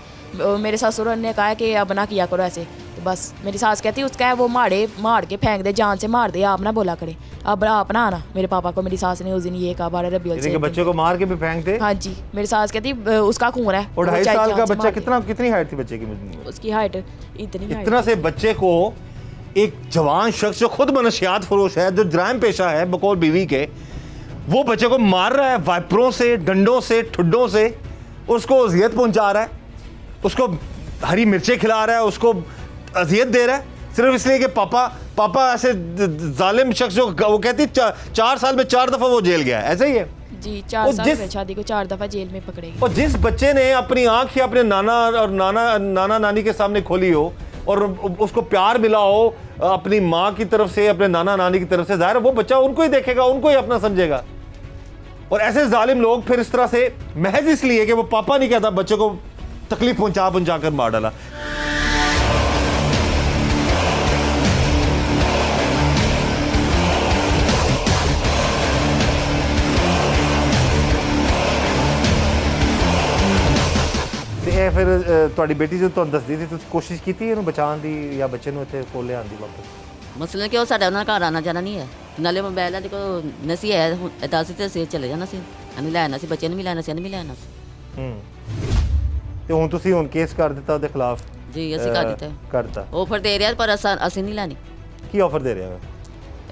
मेरे ससुर ने कहा कि अब ना किया करो ऐसे। तो बस मेरी सास कहती उसका है वो मार के फेंक दे, जान से मार दे, आप ना बोला करे, अब आप ना आना। मेरे पापा को मेरी सास ने उस दिन ये कहा 12 रबीउल से बच्चे को मार के भी फेंक दे। हाँ जी, मेरी सास कहती उसका खून है। और 2.5 साल का बच्चा कितनी हाइट थी बच्चे की? उसकी हाइट इतना से बच्चे को एक जवान शख्स जो खुद मनशियात फरोश है, जो जराइम पेशा है बकौल बीवी के, वो बच्चे को मार रहा है वाइपरों से, डंडों से, ठुड्डों से, उसको अजियत पहुंचा रहा है, उसको हरी मिर्चें खिला रहा है, उसको अजियत दे रहा है, सिर्फ इसलिए कि पापा ऐसे जालिम शख्स जो वो कहती 4 साल में 4 दफ़ा वो जेल गया है। ऐसा ही है जी, 4 साल में शादी को 4 दफ़ा जेल में पकड़े। और जिस बच्चे ने अपनी आंख अपने नाना नानी के सामने खोली हो और उसको प्यार मिला हो अपनी माँ की तरफ से, अपने नाना नानी की तरफ से, जाहिर है वो बच्चा उनको ही देखेगा, उनको ही अपना समझेगा। और ऐसे जालिम लोग फिर इस तरह से महज इसलिए कि वो पापा नहीं कहता, बच्चे को तकलीफ पहुंचा कर मार डाला। फिर ਤੁਹਾਡੀ ਬੇਟੀ ਜੋ ਤੁਹਾਨੂੰ ਦੱਸਦੀ ਸੀ ਤੁਸੀਂ ਕੋਸ਼ਿਸ਼ ਕੀਤੀ ਇਹਨੂੰ ਬਚਾਉਣ ਦੀ ਜਾਂ ਬੱਚੇ ਨੂੰ ਇੱਥੇ ਕੋਲ ਲਿਆਉਣ ਦੀ ਵਾਪਸ? ਮਸਲਾ ਕਿ ਉਹ ਸਾਡਾ ਉਹਨਾਂ ਘਰ ਆਣਾ ਜਾਣਾ ਨਹੀਂ ਹੈ, ਨਾਲੇ ਮੋਬਾਈਲ ਦੇ ਕੋਲ ਨਸੀ ਹੈ, ਦੱਸ ਤੇ ਅਸੀਂ ਚਲੇ ਜਾਣਾ ਸੀ, ਇਹਨੂੰ ਲੈਣਾ ਸੀ, ਬੱਚੇ ਨੂੰ ਵੀ ਲੈਣਾ ਸੀ, ਇਹਨੂੰ ਵੀ ਲੈਣਾ ਸੀ। ਤੇ ਹੁਣ ਤੁਸੀਂ ਕੇਸ ਕਰ ਦਿੱਤਾ ਉਹਦੇ ਖਿਲਾਫ? ਜੀ ਅਸੀਂ ਕਰ ਦਿੱਤਾ। ਕਰਤਾ। ਆਫਰ ਦੇ ਰਿਹਾ ਪਰ ਅਸੀਂ ਨਹੀਂ ਲੈਣੀ। ਕੀ ਆਫਰ ਦੇ ਰਿਹਾ ਹੈ?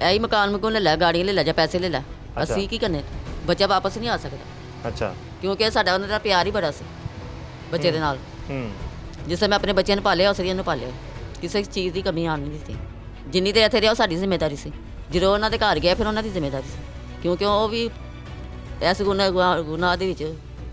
ਇਹੀ ਮਕਾਨ ਲੈ ਲੈ, ਗਾੜੀ ਲੈ ਲੈ ਜਾਂ ਪੈਸੇ ਲੈ ਲੈ, ਅਸੀਂ ਕੀ ਕਰਨੇ? ਬੱਚਾ ਵਾਪਸ ਨਹੀਂ ਆ ਸਕਦਾ। ਅੱਛਾ। ਕਿਉਂਕਿ ਸਾਡਾ ਉਹਨਾਂ ਦਾ ਪਿਆਰ ਹੀ ਬੜਾ ਸੀ ਬੱਚੇ ਦੇ ਨਾਲ। ਜਿਸ ਮੈਂ ਆਪਣੇ ਬੱਚਿਆਂ ਨੂੰ ਪਾਲਿਆ ਉਸ ਨੂੰ ਪਾਲਿਆ, ਕਿਸੇ ਚੀਜ਼ ਦੀ ਕਮੀ ਆਉਣ ਨਹੀਂ ਦਿੱਤੀ। ਜਿੰਨੀ ਦੇਰ ਇੱਥੇ ਰਿਹਾ ਉਹ ਸਾਡੀ ਜ਼ਿੰਮੇਵਾਰੀ ਸੀ, ਜਦੋਂ ਉਹਨਾਂ ਦੇ ਘਰ ਗਿਆ ਫਿਰ ਉਹਨਾਂ ਦੀ ਜ਼ਿੰਮੇਵਾਰੀ ਸੀ, ਕਿਉਂਕਿ ਉਹ ਵੀ ਇਸ ਗੁਨਾਹ ਦੇ ਵਿੱਚ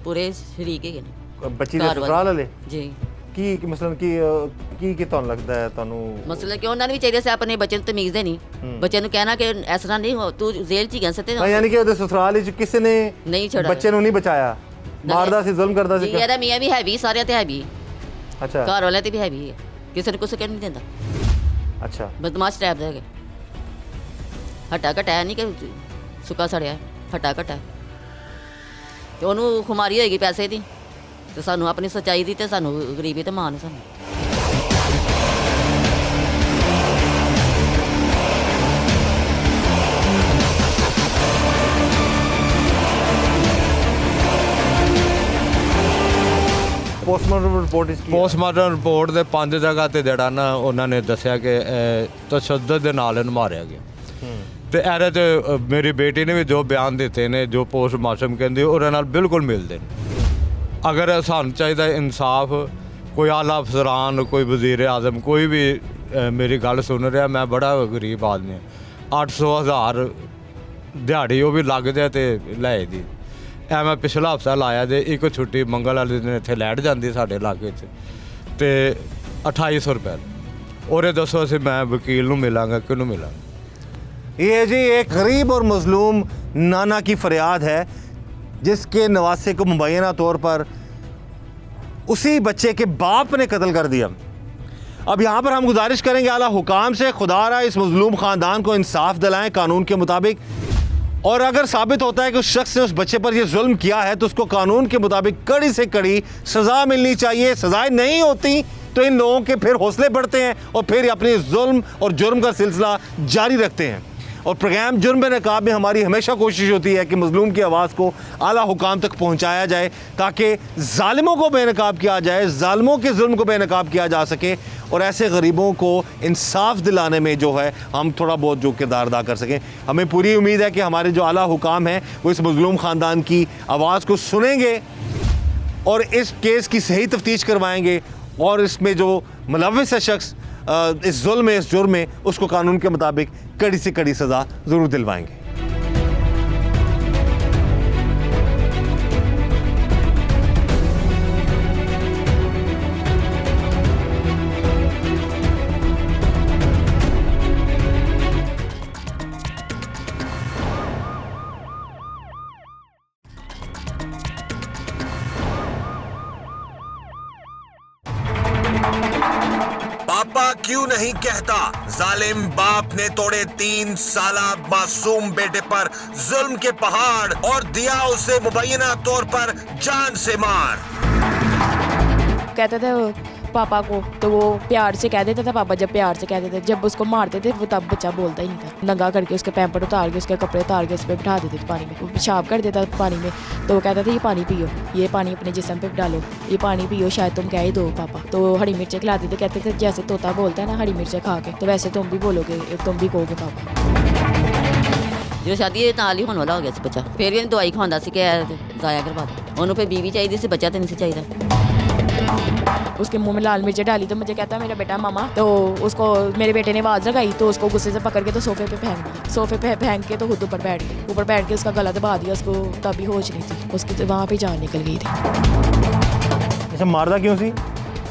ਪੂਰੇ ਸ਼ਰੀਕ ਹੈਗੇ ਨੇ। ਬੱਚੀ ਦੇ ਸਸੁਰਾਲ ਵਾਲੇ? ਜੀ। ਕੀ ਮਸਲਨ ਕੀ ਤੁਹਾਨੂੰ ਲੱਗਦਾ ਹੈ ਤੁਹਾਨੂੰ? ਮਸਲਾ ਕਿ ਉਹਨਾਂ ਨੂੰ ਵੀ ਚਾਹੀਦਾ ਸੀ ਆਪਣੇ ਬੱਚੇ ਨੂੰ ਤਮੀਜ਼ ਦੇਣੀ, ਬੱਚੇ ਨੂੰ ਕਹਿਣਾ ਕਿ ਇਸ ਤਰ੍ਹਾਂ ਨਹੀਂ ਹੋ, ਤੂੰ ਜੇਲ੍ਹ 'ਚ ਹੀ ਗਿਆ ਸਤੇ। ਯਾਨੀ ਕਿ ਉਹਦੇ ਸਸੁਰਾਲ ਵਿੱਚ ਕਿਸੇ ਨੇ ਨਹੀਂ ਛੱਡਿਆ, ਬੱਚੇ ਨੂੰ ਨਹੀਂ ਬਚਾਇਆ, ਮਾਰਦਾ ਸੀ, ਜ਼ੁਲਮ ਕਰਦਾ ਸੀ। ਇਹਦਾ ਮੀਆਂ ਵੀ ਹੈਵੀ, ਸਾਰਿਆਂ ਤੇ ਹੈਵੀ। ਅੱਛਾ। ਘਰ ਵਾਲਿਆਂ ਤੇ ਵੀ ਹੈਵੀ ਹੈ, ਕਿਸੇ ਨੂੰ ਕੁਛ ਕਹਿ ਨਹੀਂ ਦਿੰਦਾ। ਅੱਛਾ। ਬਦਮਾਸ਼ ਟਾਈਪ ਦਾ ਹੈਗਾ, ਹੱਟਾ ਘਟਾਇਆ ਨਹੀਂ ਕਿ ਸੁੱਕਾ ਸੜਿਆ, ਹੱਟਾ ਘਟਾ। ਤੇ ਉਹਨੂੰ ਖੁਮਾਰੀ ਹੋਏਗੀ ਪੈਸੇ ਦੀ, ਤੇ ਸਾਨੂੰ ਆਪਣੀ ਸੱਚਾਈ ਦੀ, ਤੇ ਸਾਨੂੰ ਗਰੀਬੀ ਤੇ ਮਾਣ ਸਾਨੂੰ। ਪੋਸਟਮਾਰਟਮ ਰਿਪੋਰਟ ਦੇ 5 ਜਗ੍ਹਾ ਤੇ ਜਿਹੜਾ ਨਾ ਉਹਨਾਂ ਨੇ ਦੱਸਿਆ ਕਿ ਤਸ਼ੱਦਦ ਦੇ ਨਾਲ ਇਹਨੂੰ ਮਾਰਿਆ ਗਿਆ। ਤੇ ਇਹਦੇ 'ਚ ਮੇਰੀ ਬੇਟੀ ਨੇ ਵੀ ਜੋ ਬਿਆਨ ਦਿੱਤੇ ਨੇ, ਜੋ ਪੋਸਟਮਾਰਟਮ ਕਹਿੰਦੇ ਉਹਦੇ ਨਾਲ ਬਿਲਕੁਲ ਮਿਲਦੇ ਨੇ। ਅਗਰ ਸਾਨੂੰ ਚਾਹੀਦਾ ਇਨਸਾਫ, ਕੋਈ ਆਲਾ ਅਫਸਰਾਨ, ਕੋਈ ਵਜ਼ੀਰ ਆਜ਼ਮ, ਕੋਈ ਵੀ ਮੇਰੀ ਗੱਲ ਸੁਣ ਰਿਹਾ, ਮੈਂ ਬੜਾ ਗਰੀਬ ਆਦਮੀ ਹਾਂ, 800,000 ਦਿਹਾੜੀ ਉਹ ਵੀ ਲੱਗ ਜਾਏ ਤੇ ਲੈ ਦੀ। ਐਵੇਂ ਪਿਛਲਾ ਹਫਤਾ ਲਾਇਆ ਤੇ ਇੱਕ ਛੁੱਟੀ ਮੰਗਲ ਵਾਲੇ ਦਿਨ ਇੱਥੇ ਲੈਟ ਜਾਂਦੀ ਸਾਡੇ ਇਲਾਕੇ 'ਚ ਤੇ 2800 रुपये ਔਰੇ ਦੱਸੋ ਅਸੀਂ ਮੈਂ ਵਕੀਲ ਨੂੰ ਮਿਲਾਂਗਾ ਕਿਹਨੂੰ ਮਿਲਾਂਗਾ। ये जी एक गरीब और मजलूम नाना की फरियाद है जिसके नवासे को मुबैना तौर पर उसी बच्चे के बाप ने कत्ल कर दिया। अब यहाँ पर हम गुजारिश करेंगे आला हुकाम से, खुदा रहा इस मजलूम ख़ानदान को इंसाफ दिलाएं कानून के मुताबिक, और अगर साबित होता है कि उस शख्स ने उस बच्चे पर यह जुल्म किया है तो उसको कानून के मुताबिक कड़ी से कड़ी सज़ा मिलनी चाहिए। सज़ाएं नहीं होती तो इन लोगों के फिर हौसले बढ़ते हैं और फिर अपने जुल्म और जुर्म का सिलसिला जारी रखते हैं। और प्रोग्राम जुर्म बेनकाब में हमारी हमेशा कोशिश होती है कि मजलूम की आवाज़ को आला हुकाम तक पहुँचाया जाए ताकि ज़ालिमों को बेनकाब किया जाए, ज़ालिमों के जुल्म को बेनकाब किया जा सके और ऐसे गरीबों को इंसाफ दिलाने में जो है हम थोड़ा बहुत जो किरदार अदा कर सकें। हमें पूरी उम्मीद है कि हमारे जो आला हुकाम हैं वो इस मजलूम ख़ानदान की आवाज़ को सुनेंगे और इस केस की सही तफ्तीश करवाएंगे और इसमें जो मुलव्विस है शख्स इस जुल्म में, इस जुर्म में, उसको कानून के मुताबिक कड़ी से कड़ी सज़ा ज़रूर दिलवाएंगे। पापा क्यों नहीं कहता, जालिम बाप ने तोड़े 3 साला मासूम बेटे पर जुल्म के पहाड़ और दिया उसे मुबैना तौर पर जान से मार। कहते थे वो पापा को, तो वो प्यार से कह देता था पापा, जब प्यार से कहते थे, जब उसको मारते थे वो तब बच्चा बोलता ही नहीं था। नंगा करके उसके पैंपर उतार के उसके कपड़े उतार के उस पर बिठा देते थे पानी में, वो पेशाब कर देता पानी में, तो वो कहता था ये पानी पियो, ये पानी अपने जिस्म पे डालो, ये पानी पियो, शायद तुम कह ही दो पापा। तो हरी मिर्चें खिलाते थे, कहते थे जैसे तोता बोलता है ना हरी मिर्चें खा के, तो वैसे तुम भी बोलोगे, तुम भी कहोगे पापा। जो शादी ਦੇ ਨਾਲ ਹੀ ਹੋਣ ਵਾਲਾ ਹੋ ਗਿਆ ਸੀ ਬੱਚਾ, ਫਿਰ ਵੀ ਇਹਨੂੰ ਦਵਾਈ ਖਵਾਉਂਦਾ ਸੀ ਕਿ ਜ਼ਾਇਆ ਕਰਵਾ ਦੇ। ਉਹਨੂੰ ਫਿਰ ਬੀਵੀ ਚਾਹੀਦੀ ਸੀ, ਬੱਚਾ ਤਾਂ ਨਹੀਂ ਸੀ ਚਾਹੀਦਾ। उसके मुंह में लाल मिर्चें डाली तो मुझे कहता मेरा बेटा मामा, तो उसको मेरे बेटे ने आवाज़ लगाई तो उसको गुस्से से पकड़ के तो सोफे पे फेंक दिया, सोफे पे फेंक के तो खुद ऊपर बैठ के उसका गला दबा दिया, उसको तभी होश नहीं थी, उसकी तो वहाँ पे जान निकल गई थी। अच्छा मारदा क्यों सी?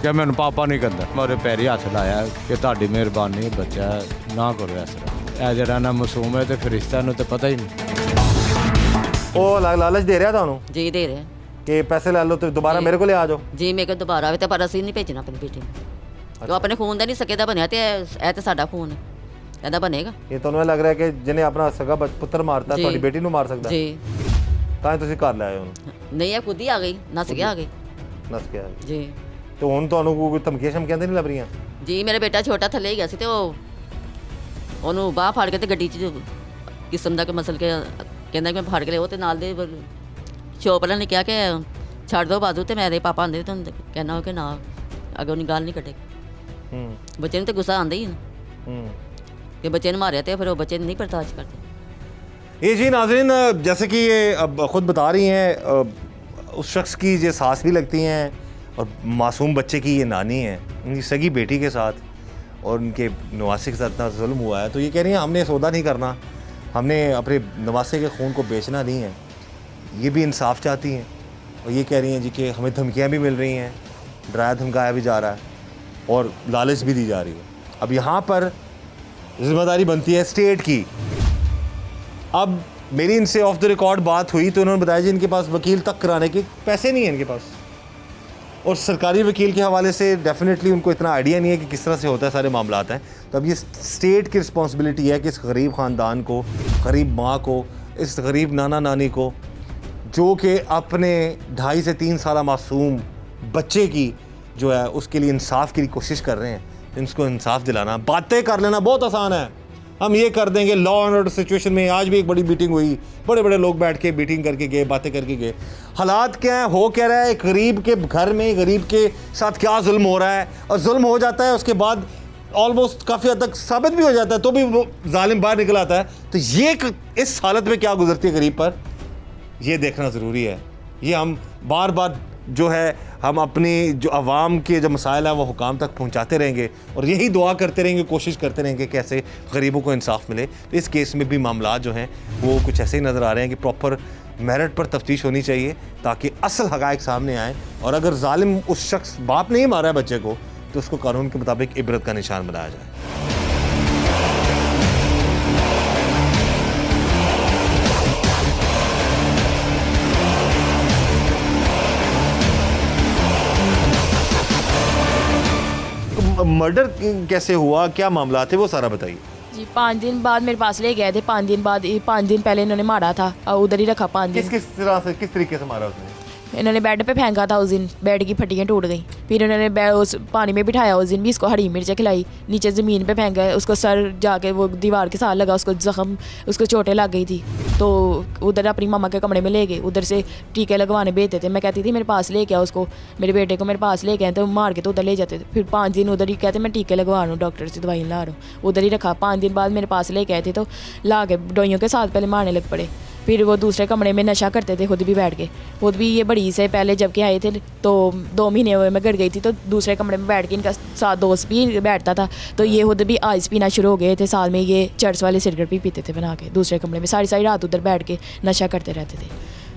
ਕਿ ਮੈਨੂੰ ਪਾਪਾ ਨਹੀਂ ਕਹਿੰਦਾ, ਮੈਂ ਉਹਦੇ ਪੈਰੀ ਹੱਥ ਲਾਇਆ ਕਿ ਤੁਹਾਡੀ ਮਿਹਰਬਾਨੀ ਬੱਚਾ ਨਾ ਕਰੋ ਇਸ ਤਰ੍ਹਾਂ, ਇਹ ਜਿਹੜਾ ਨਾ ਮਾਸੂਮ ਹੈ ਤੇ ਫਰਿਸ਼ਤਾ ਨੂੰ ਤੇ ਪਤਾ ਹੀ ਨਹੀਂ। ਉਹ ਲਾਲਚ ਦੇ ਰਿਹਾ ਤੁਹਾਨੂੰ ਜੀ ਦੇ ਰਿਹਾ कि पैसे ले लो तो दोबारा मेरे को ले आ जाओ। ਜੀ ਮੇਰੇ ਕੋਲ ਦੁਬਾਰਾ ਆਵੇ ਤਾਂ ਪਰ ਅਸੀਂ ਨਹੀਂ ਭੇਜਣਾ ਆਪਣੀ ਬੇਟੀ ਨੂੰ। ਉਹ ਆਪਣੇ ਖੂਨ ਦਾ ਨਹੀਂ ਸਕੇ ਦਾ ਬਣਿਆ ਤੇ ਇਹ ਤਾਂ ਸਾਡਾ ਖੂਨ ਹੈ, ਇਹਦਾ ਬਣੇਗਾ। ये ਤੁਹਾਨੂੰ ਲੱਗ ਰਿਹਾ ਕਿ ਜਿਹਨੇ ਆਪਣਾ ਸਗਾ ਪੁੱਤਰ ਮਾਰਤਾ ਜੀ। ਤੁਹਾਡੀ ਬੇਟੀ ਨੂੰ ਮਾਰ ਸਕਦਾ ਜੀ ਤਾਂ ਹੀ ਤੁਸੀਂ ਘਰ ਲੈ ਆਏ ਉਹਨੂੰ, ਨਹੀਂ ਇਹ ਖੁਦ ਹੀ ਆ ਗਈ, ਨੱਸ ਕੇ ਆ ਗਈ। ਨਸ ਗਿਆ। ਜੀ ਤੇ ਹੁਣ ਤੁਹਾਨੂੰ ਕੋਈ ਧਮਕੀਆਂ ਸ਼ਮਕੀਆਂ ਤਾਂ ਨਹੀਂ ਲੱਭ ਰਹੀਆਂ? ਜੀ ਮੇਰਾ ਬੇਟਾ ਛੋਟਾ ਥੱਲੇ ਹੀ ਗਿਆ ਸੀ ਤੇ ਉਹਨੂੰ ਬਾਹ ਫੜ ਕੇ ਤੇ ਗੱਡੀ 'ਚ ਕਿਸਮ ਦਾ ਕਿ ਮਸਲ ਕੇ ਕਹਿੰਦਾ ਕਿ ਮੈਂ ਫੜ ਕੇ ਲਿਆ, ਉਹ ਤੇ ਨਾਲ ਦੇ ਸ਼ੋਪ ਵਾਲਿਆਂ ਨੇ ਕਿਹਾ ਕਿ ਛੱਡ ਦੋ ਬਾਜ਼ੂ ਤੇ ਮੇਰੇ ਪਾਪਾ ਆਂਦੇ ਤੁਹਾਨੂੰ ਕਹਿਣਾ ਹੋ ਕਿ ਨਾ ਅੱਗੇ ਉਹਨੇ ਗੱਲ ਨਹੀਂ ਕੱਢੇਗੀ। ਬੱਚੇ ਨੂੰ ਤੇ ਗੁੱਸਾ ਆਉਂਦਾ ਹੀ ਨਾ कि बच्चे ने मारे थे, फिर वो बच्चे नहीं बर्दाश्त करते। ये जी नाज़रीन, जैसे कि ये अब ख़ुद बता रही हैं, उस शख्स की ये सास भी लगती हैं और मासूम बच्चे की ये नानी है, उनकी सगी बेटी के साथ और उनके नवासे के साथ इतना जुल्म हुआ है। तो ये कह रही हैं हमने सौदा नहीं करना, हमने अपने नवासे के खून को बेचना नहीं है। ये भी इंसाफ चाहती हैं और ये कह रही हैं जी कि हमें धमकियाँ भी मिल रही हैं, डराया धमकाया भी जा रहा है और लालच भी दी जा रही है। अब यहाँ पर जिम्मेदारी बनती है स्टेट की। अब मेरी इनसे ऑफ द रिकॉर्ड बात हुई तो उन्होंने बताया जी इनके पास वकील तक कराने के पैसे नहीं हैं इनके पास, और सरकारी वकील के हवाले से डेफिनेटली उनको इतना आइडिया नहीं है कि किस तरह से होता है सारे मामलात हैं। तो अब ये स्टेट की रिस्पॉन्सिबिलिटी है कि इस गरीब ख़ानदान को, गरीब माँ को, इस गरीब नाना नानी को जो कि अपने 2.5 से 3 साल मासूम बच्चे की जो है उसके लिए इंसाफ की कोशिश कर रहे हैं, इनको इंसाफ दिलाना। बातें कर लेना बहुत आसान है, हम ये कर देंगे। लॉ एंड ऑर्डर सिचुएशन में आज भी एक बड़ी मीटिंग हुई, बड़े बड़े लोग बैठ के मीटिंग करके गए, बातें करके गए। हालात क्या है, हो क्या रहा है, गरीब के घर में गरीब के साथ क्या जुल्म हो रहा है, और जुल्म हो जाता है उसके बाद ऑलमोस्ट काफ़ी हद तक साबित भी हो जाता है तो भी वो जालिम बाहर निकल आता है। तो ये इस हालत में क्या गुजरती है गरीब पर, ये देखना ज़रूरी है। ये हम बार बार जो है हम अपनी जो आवाम के जो मसाइल हैं वो हुकाम तक पहुंचाते रहेंगे और यही दुआ करते रहेंगे, कोशिश करते रहेंगे कैसे गरीबों को इंसाफ मिले। तो इस केस में भी मामला जो हैं वो कुछ ऐसे ही नज़र आ रहे हैं कि प्रॉपर मेरिट पर तफ्तीश होनी चाहिए ताकि असल हक़ाइक़ सामने आए, और अगर जालिम उस शख्स बाप ने ही मारा है बच्चे को तो उसको कानून के मुताबिक इबरत का निशान बनाया जाए। मर्डर कैसे हुआ, क्या मामला थे, वो सारा बताइए। जी 5 दिन बाद मेरे पास ले गए थे। 5 दिन बाद, 5 दिन पहले इन्होंने मारा था और उधर ही रखा 5 दिन। किस तरह से, किस तरीके से मारा उसने? इन्होंने बेड पे फेंका था उस दिन, बेड की फटियाँ टूट गई। फिर इन्होंने उस पानी में बिठाया, उस दिन भी इसको हरी मिर्चें खिलाई, नीचे ज़मीन पे फेंका, उसको सर जाके वो दीवार के साथ लगा, उसको ज़ख्म, उसको चोटें लग गई थी। तो उधर अपनी मामा के कमरे में ले गए, उधर से टीके लगवाने भेजते थे। मैं कहती थी मेरे पास ले गया उसको, मेरे बेटे को मेरे पास ले गए, तो मार के तो उधर ले जाते थे। फिर 5 दिन उधर ही कहते मैं टीके लगवा रहा हूँ, डॉक्टर से दवाई ला रहा हूँ, उधर ही रखा। 5 दिन बाद मेरे पास ले गए थे तो ला के डोइयों के साथ पहले मारने लग पड़े। फिर वो दूसरे कमरे में नशा करते थे खुद भी बैठ के। खुद भी ये बड़ी से पहले जब के आए थे तो 2 महीने हुए मैं घर गई थी, तो दूसरे कमरे में बैठ के इनका साथ दोस्त भी बैठता था, तो ये खुद भी आइस पीना शुरू हो गए थे। साथ में ये चर्च वाले सिगरेट भी पीते थे बना के दूसरे कमरे में, सारी रात उधर बैठ के नशा करते रहते थे।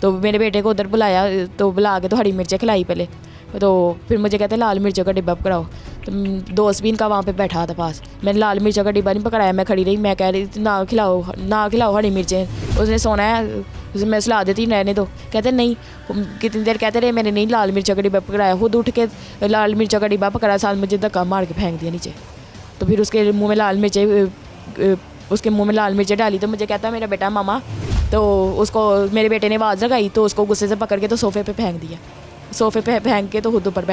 तो मेरे बेटे को उधर बुलाया, तो बुला के तो हरी मिर्चें खिलाई पहले, तो फिर मुझे कहते लाल मिर्चों का डिब्बा पकड़ाओ। तो दोस्त भी इनका वहाँ पे बैठा था पास, मैंने लाल मिर्चों का डिब्बा नहीं पकड़ाया, मैं खड़ी रही, मैं कह रही ना खिलाओ हरी मिर्चें। उसने सोना है, उसे मैं सुला देती रहने दो। कहते नहीं, कितनी देर कहते रहे, मैंने नहीं लाल मिर्चों का डिब्बा पकड़ाया, खुद उठ के लाल मिर्चों का डिब्बा पकड़ा, साथ मुझे धक्का मार के फेंक दिया नीचे। तो फिर उसके मुँह में लाल मिर्चें डाली, तो मुझे कहता मेरा बेटा मामा, तो उसको मेरे बेटे ने आवाज़ लगाई, तो उसको गुस्से से पकड़ के तो सोफ़े पे फेंक दिया। सोफ़े पे फेंक के तो खुद ऊपर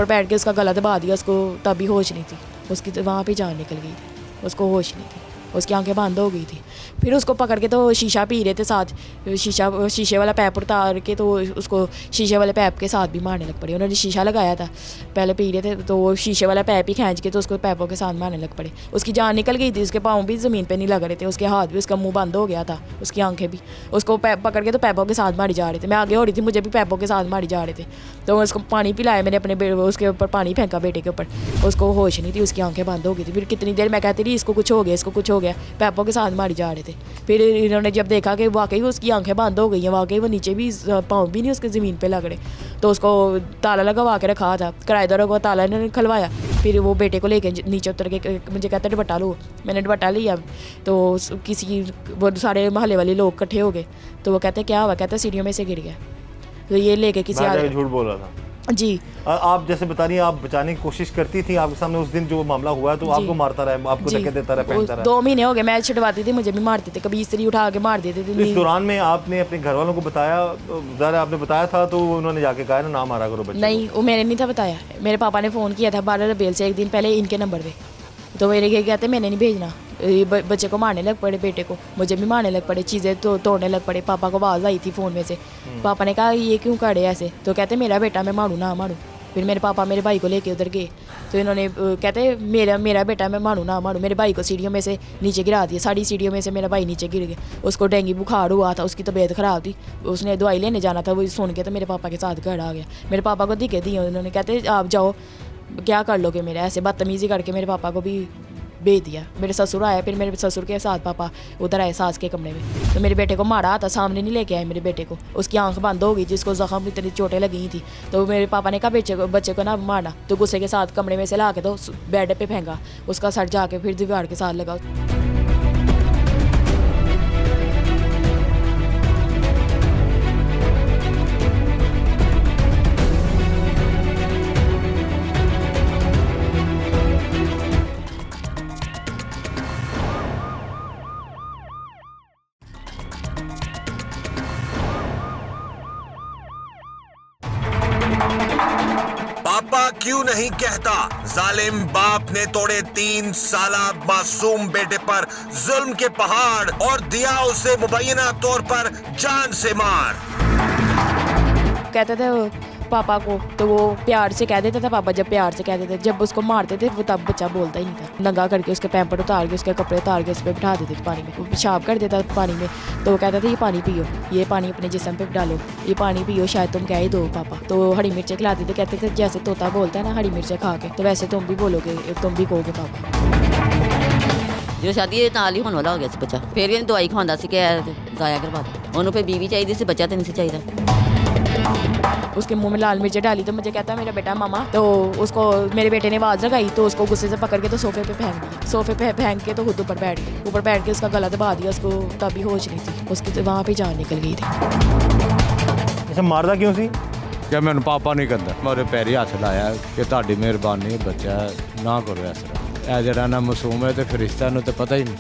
बैठ के उसका गला दबा दिया। उसको तभी होश नहीं थी, उसकी तो वहाँ पे जान निकल गई थी, उसको होश नहीं थी, उसकी आंखें बंद हो गई थी। फिर उसको पकड़ के तो शीशा पी रहे थे साथ, शीशे वाला पैप उतार के तो उसको शीशे वाले पैप के साथ भी मारने लग पड़े। उन्होंने शीशा लगाया था, पहले पी रहे थे, तो वो शीशे वाला पैप ही खींच के तो उसको पैपों के साथ मारने लग पड़े। उसकी जान निकल गई थी, उसके पाँव भी ज़मीन पे नहीं लग रहे थे, उसके हाथ भी, उसका मुंह बंद हो गया था, उसकी आंखें भी। उसको पकड़ के तो पैपों के साथ मारी जा रहे थे, मैं आगे हो रही थी, मुझे भी पैपों के साथ मारी जा रहे थे। तो उसको पानी पिलाया मैंने अपने, उसके ऊपर पानी फेंका बेटे के ऊपर, उसको होश नहीं थी, उसकी आंखें बंद हो गई थी। फिर कितनी देर मैं कहती रही इसको कुछ हो गया, पैपों के साथ मारी जा रहे थे। फिर इन्होंने जब देखा कि वाकई उसकी आंखें बंद हो गई हैं, वाकई वो नीचे भी पाँव भी नहीं उसके ज़मीन पे लग रहे, तो उसको ताला लगवा के रखा था, किराएदारों को ताला इन्होंने खलवाया। फिर वो बेटे को लेके नीचे उतर के मुझे कहता दुपट्टा लो, मैंने दुपट्टा लिया, तो किसी वो सारे मोहल्ले वाले लोग इकट्ठे हो गए, तो वो कहते क्या हुआ, कहते सीढ़ियों में से गिर गया। तो ये लेके किसी झूठ बोल रहा था जी। आप जैसे बता रही हैं, आप बचाने की कोशिश करती थी, आपके सामने उस दिन जो मामला हुआ है तो आपको मारता रहा, आपको धक्के देता रहा, पहनता रहा। 2 महीने हो गए, मैं छुड़वाती थी, मुझे भी मारते थे, कभी इस्त्री उठा के मार देते थे। इस दौरान में आपने अपने घर वालों को बताया, ज़रा आपने बताया था तो उन्होंने जाके कहा ना मारा करो बच्चे? नहीं, वो मैंने नहीं था बताया, मेरे पापा ने फ़ोन किया था 12 रबील से 1 दिन पहले इनके नंबर पे, तो मेरे ये कहते मैंने नहीं भेजना, बच्चे को मारने लग पड़े, बेटे को, मुझे भी मारने लग पड़े, चीज़ें तो तोड़ने लग पड़े। पापा को आवाज़ आई थी फ़ोन में से, पापा ने कहा ये क्यों करे ऐसे, तो कहते मेरा बेटा, मैं मारूँ ना मारूँ। फिर मेरे पापा मेरे भाई को लेके उधर गए, तो इन्होंने कहते मेरा बेटा, मैं मारूँ ना मारूँ। मेरे भाई को सीढ़ियों में से नीचे गिरा दिया, सारी सीढ़ियों में से मेरा भाई नीचे गिर गया, उसको डेंगू बुखार हुआ था, उसकी तबीयत ख़राब थी, उसने दवाई लेने जाना था, वो सुन के तो मेरे पापा के साथ घर आ गया। मेरे पापा को दिखे दिए, उन्होंने कहते आप जाओ, क्या कर लोगे मेरे, ऐसे बदतमीज़ी करके मेरे पापा को भी भेज दिया। मेरे ससुर आया, फिर मेरे ससुर के साथ पापा उधर आए सास के कमरे में, तो मेरे बेटे को मारा था, सामने नहीं लेके आए मेरे बेटे को, उसकी आंख बंद हो गई, जिसको जख्म इतनी चोटें लगी थी। तो मेरे पापा ने कहा बच्चे को ना मारना, तो गुस्से के साथ कमरे में से ला के तो बेड पे फेंका, उसका सर जाके फिर दीवार के साथ लगा। पापा क्यों नहीं कहता, जालिम बाप ने तोड़े 3 साला मासूम बेटे पर जुल्म के पहाड़ और दिया उसे मुबैना तौर पर जान से मार। कहते थे पापा को, तो वो प्यार से कह देता था पापा, जब प्यार से कह देते, जब उसको मारते थे वो तब बच्चा बोलता ही नहीं था। नंगा करके उसके पैंपर उतार के, उसके कपड़े उतार के उस पर बिठा देते थे पानी में, वो पेशाब कर देता पानी में, तो वो कहता था ये पानी पियो, ये पानी अपने जिस्म पे डालो, ये पानी पियो, शायद तुम कह ही दो पापा। तो हरी मिर्चें खिलाते थे, कहते थे जैसे तोता बोलता है ना हरी मिर्चें खा के, तो वैसे तुम भी बोलोगे, तुम भी कहोगे पापा। जो शादी नाल ही होने वाला हो गया बच्चा, फिर भी दवाई खवांदा सी कि ਜ਼ਾਇਆ करवा दे ਉਹਨੂੰ फिर बीवी चाहिए सी बच्चा तो नहीं सी चाहिए उसके मुंह में लाल मिर्च डाली तो मुझे कहता है मेरा बेटा मामा, तो उसको मेरे बेटे ने आवाज़ लगाई तो उसको गुस्से से पकड़ के तो सोफे पे फेंक दिया, सोफे पे फेंक के तो खुद ऊपर बैठ के उसका गला दबा दिया, उसको तभी होश नहीं थी, उसकी तो वहाँ पे जान निकल गई थी। अच्छा मारदा क्यों सी? ਕਿ ਮੈਨੂੰ ਪਾਪਾ ਨਹੀਂ ਕਹਿੰਦਾ, ਮੈਂ ਉਹਦੇ ਪੈਰੀ ਹੱਥ ਲਾਇਆ ਕਿ ਤੁਹਾਡੀ ਮਿਹਰਬਾਨੀ ਬੱਚਾ ਨਾ ਕਰੋ ਇਸ ਤਰ੍ਹਾਂ, ਇਹ ਜਿਹੜਾ ਨਾ ਮਾਸੂਮ ਹੈ ਤੇ ਫਰਿਸ਼ਤਾ ਨੂੰ ਤਾਂ ਪਤਾ ਹੀ ਨਹੀਂ।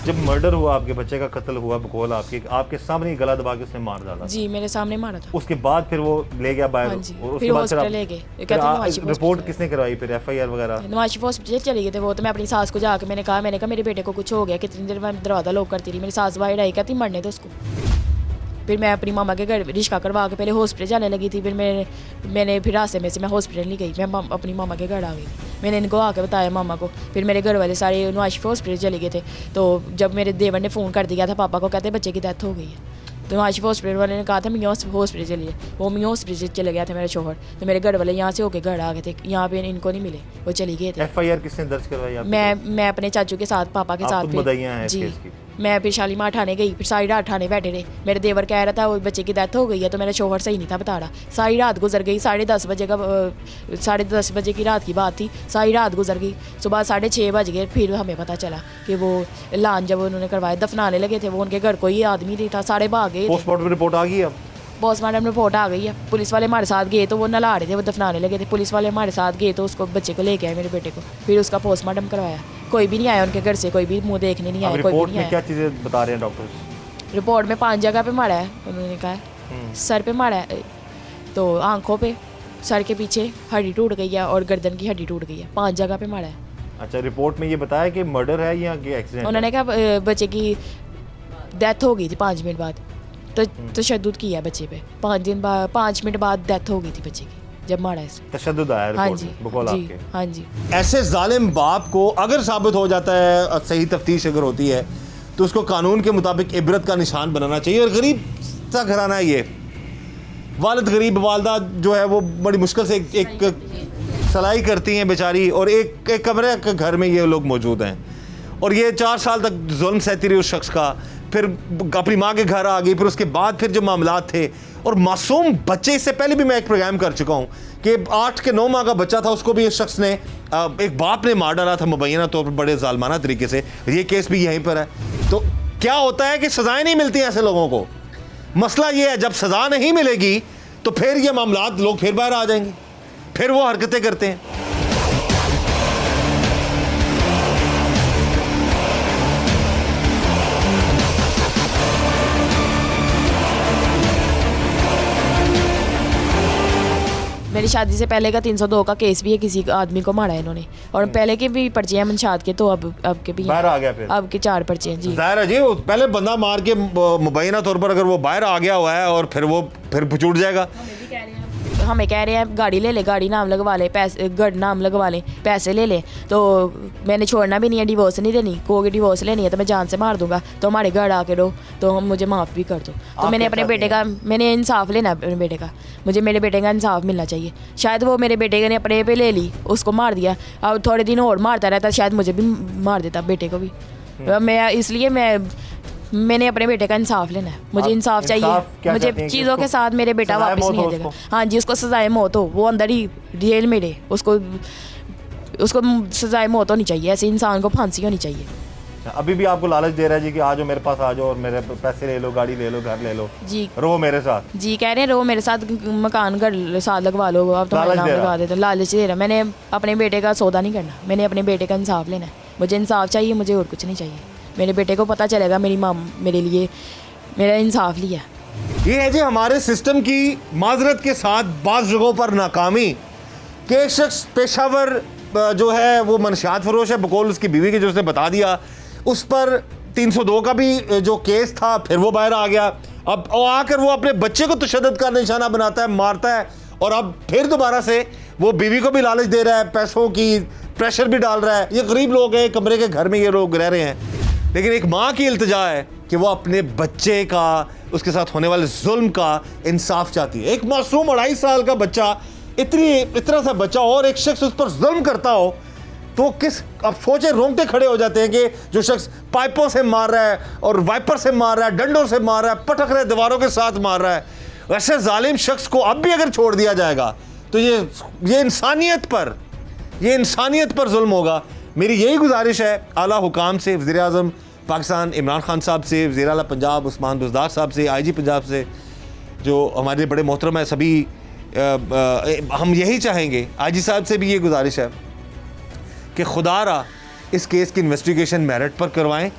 जब मर्डर हुआ आपके बच्चे का कत्ल हुआ बकौल आपके सामने ही गला दबा के उसने मार डाला, जी मेरे सामने मारा था। उसके बाद फिर वो ले गया बाहर, हाँ जी, और फिर उसके बाद हॉस्पिटल ले गए, फिर कहते हैं नवाशी रिपोर्ट हॉस्पिटल। किसने करवाई फिर FIR वगैरह? नवाशी हॉस्पिटल चले गए थे वो, तो मैं अपनी सास को जाके मैंने कहा मेरे बेटे को कुछ हो गया, कितनी देर मैं दरवाज़ा लॉक करती रही, मेरी सास बाहर आई कहती मरने दो उसको। फिर मैं अपनी मामा के घर रिश्का करवा के पहले हॉस्पिटल जाने लगी थी, फिर मैंने फिर रास्ते में से मैं हॉस्पिटल नहीं गई, मैं अपनी मामा के घर आ गई। मैंने इनको आके बताया मामा को, फिर मेरे घर वाले सारे नवाशिफ हॉस्पिटल चले गए थे। तो जब मेरे देवर ने फ़ोन कर दिया था पापा को, कहते बच्चे की डेथ हो गई है, तो नवाशिफ हॉस्पिटल वाले ने कहा था मियाँ हॉस्पिटल चलिए, वो मियाँ हॉस्पिटल चले गया था मेरा शोहर, तो मेरे घर वाले यहाँ से होके घर आ गए थे, यहाँ पे इनको नहीं मिले, वो चली गए थे। FIR किसने दर्ज करवाई आपके? मैं अपने चाचू के साथ पापा के आप साथ खुद मुद्दइयां हैं इस जी केस की? मैं फिर शालीमार थाने गई, फिर सारी रात थाने बैठे रहे, मेरे देवर कह रहा था वो बच्चे की डेथ हो गई है, तो मेरा शोहर सही नहीं था बता रहा। सारी रात गुजर गई, 10:30 बजे की रात की बात थी, सारी रात गुजर गई, सुबह 6:30 बज गए, फिर हमें पता चला कि वो ऐलान जब उन्होंने करवाया दफनाने लगे थे, वो उनके घर कोई आदमी नहीं था, सारे भाग गए थे। पोस्टमार्टम रिपोर्ट आ गई अब? पोस्टमार्टम रिपोर्ट आ गई है, पुलिस वाले हमारे साथ गए तो वो नला रहे थे, वो दफनाने लगे थे, पुलिस वाले हमारे साथ गए तो उसको बच्चे को लेके आए मेरे बेटे को, फिर उसका पोस्टमार्टम करवाया, कोई भी नहीं आया उनके घर से, कोई भी मुंह देखने नहीं आया, कोई भी रिपोर्ट नहीं में आया। क्या चीज़ें बता रहे हैं डॉक्टर्स? रिपोर्ट में 5 जगह पे मारा है उन्होंने कहा है, सर पे मारा है, तो आंखों पे, सर के पीछे हड्डी टूट गई है और गर्दन की हड्डी टूट गई है, 5 जगह पे मारा है। अच्छा, रिपोर्ट में ये बताया कि मर्डर है या कि एक्सीडेंट? उन्होंने कहा बच्चे की डेथ हो गई थी 5 मिनट बाद, तो तशद्दुद किया बच्चे पे, 5 मिनट बाद डेथ हो गई थी बच्चे की जब मारा है इसने। तशद्दुद आया हाँ रिपोर्ट जी में बकौल जी आपके? हाँ जी। ऐसे जालिम बाप को अगर साबित हो जाता है, सही तफ्तीश अगर होती है, तो उसको कानून के मुताबिक इबरत का निशान बनाना चाहिए। और गरीब सा घराना है ये, वालिद गरीब, वालदा जो है वो बड़ी मुश्किल से एक सलाई करती हैं बेचारी, और एक कमरे के घर में ये लोग मौजूद हैं, और ये 4 साल तक जुल्म सहती रही उस शख्स का, फिर अपनी माँ के घर आ गई, फिर उसके बाद फिर जो मामलात थे, और मासूम बच्चे, इससे पहले भी मैं एक प्रोग्राम कर चुका हूँ कि 8 के 9 माह का बच्चा था, उसको भी इस शख्स ने, एक बाप ने मार डाला था मुबैना तौर पर बड़े जालमाना तरीके से। ये केस भी यहीं पर है। तो क्या होता है कि सजाएं नहीं मिलती ऐसे लोगों को। मसला ये है, जब सजा नहीं मिलेगी तो फिर ये मामलात लोग फिर बाहर आ जाएंगे, फिर वो हरकतें करते हैं। मेरी शादी से पहले का 302 का केस भी है, किसी आदमी को मारा है इन्होंने, और पहले के भी पर्चे हैं मंशात के, तो अब के भी बाहर आ गया फिर? अब के 4 पर्चे हैं जी। जाहिर है जी, वो पहले बंदा मार के मुबैना तौर पर अगर वो बाहर आ गया हुआ है, और फिर वो फिर छूट जाएगा। हमें कह रहे हैं गाड़ी ले ले, गाड़ी नाम लगवा ले, पैसे गढ़ नाम लगवा ले, पैसे ले ले, तो मैंने छोड़ना भी नहीं है, डिवोर्स नहीं देनी, कोई डिवोर्स लेनी है तो मैं जान से मार दूंगा, तो हमारे घर आके रहो, तो हम मुझे माफ़ भी कर दो। तो मैंने अपने बेटे का, मैंने इंसाफ लेना है अपने बेटे का, मुझे मेरे बेटे का इंसाफ मिलना चाहिए। शायद वो मेरे बेटे ने अपने पे ले ली, उसको मार दिया, अब थोड़े दिन और मारता रहता, शायद मुझे भी मार देता, बेटे को भी। मैं इसलिए मैंने अपने बेटे का इंसाफ लेना है, मुझे इंसाफ चाहिए, मुझे चीज़ों के साथ मेरे बेटा वापस नहीं आ जाएगा। हाँ जी, उसको सजाए मौत हो, वो अंदर ही जेल में रहे, उसको सजाए मौत होनी चाहिए, ऐसे इंसान को फांसी होनी चाहिए। अभी भी आपको लालच दे रहा है जी कि आ जाओ मेरे पास, आ जाओ और मेरे पैसे ले लो, गाड़ी ले लो, घर ले लो जी, रहो मेरे साथ। जी कह रहे हैं रहो मेरे साथ, मकान घर साथ लगवा लो, आप तुम्हारे नाम लगवा देते, लालच दे रहा। मैंने अपने बेटे का सौदा नहीं करना, मैंने अपने बेटे का इंसाफ लेना है, मुझे इंसाफ चाहिए, मुझे और कुछ नहीं चाहिए। मेरे बेटे को पता चलेगा मेरी माँ मेरे लिए मेरा इंसाफ लिया। ये है जी हमारे सिस्टम की माजरत के साथ बाज़ जगहों पर नाकामी, कि एक शख्स पेशावर जो है वो मनशियात फरोश है, बकौल उसकी बीवी के, जो उसने बता दिया, उस पर 302 का भी जो केस था, फिर वो बाहर आ गया। अब आकर वो अपने बच्चे को तशद्दुद का निशाना बनाता है, मारता है, और अब फिर दोबारा से वो बीवी को भी लालच दे रहा है, पैसों की प्रेशर भी डाल रहा है। ये गरीब लोग हैं, कमरे के घर में ये लोग रह रहे हैं, लेकिन एक माँ की इल्तिजा है कि वो अपने बच्चे का, उसके साथ होने वाले जुल्म का इंसाफ चाहती है। एक मासूम 2.5 साल का बच्चा, इतना सा बच्चा, और एक शख्स उस पर जुल्म करता हो, तो किस, अब सोचे रोंगटे खड़े हो जाते हैं कि जो शख्स पाइपों से मार रहा है और वाइपर से मार रहा है, डंडों से मार रहा है, पटक रहे दीवारों के साथ मार रहा है, वैसे जालिम शख्स को अब भी अगर छोड़ दिया जाएगा तो ये इंसानियत पर जुल्म होगा। मेरी यही गुजारिश है आला हुकाम से, वज़ीर आज़म पाकिस्तान इमरान खान साहब से, वज़ीर आला पंजाब उस्मान बुज़दार साहब से, IG पंजाब से, जो हमारे लिए बड़े मोहतरम है, सभी हम यही चाहेंगे। IG साहब से भी ये गुजारिश है कि खुदारा इस केस की इन्वेस्टिगेशन मेरिट पर करवाएं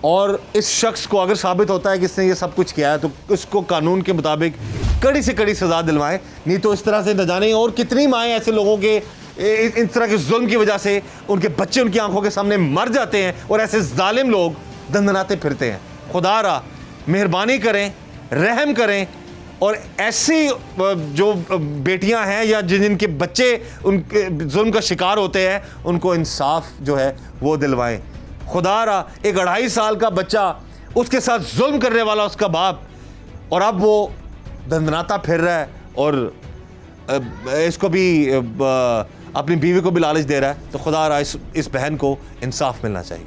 और इस शख्स को अगर साबित होता है कि इसने ये सब कुछ किया है तो उसको कानून के मुताबिक कड़ी से कड़ी सज़ा दिलवाएं। नहीं तो इस तरह से न जाने और कितनी माएँ ऐसे लोगों के इस तरह के जुल्म की वजह से उनके बच्चे उनकी आंखों के सामने मर जाते हैं और ऐसे जालिम लोग दंदनाते फिरते हैं। खुदारा मेहरबानी करें, रहम करें और ऐसी जो बेटियां हैं या जिनके बच्चे उनके जुल्म का शिकार होते हैं उनको इंसाफ जो है वो दिलवाएं। खुदारा एक 2.5 साल का बच्चा, उसके साथ जुल्म करने वाला उसका बाप, और अब वो दंदनाता फिर रहा है और इसको भी अपनी बीवी को भी लालच दे रहा है। तो खुदारा इस बहन को इंसाफ मिलना चाहिए।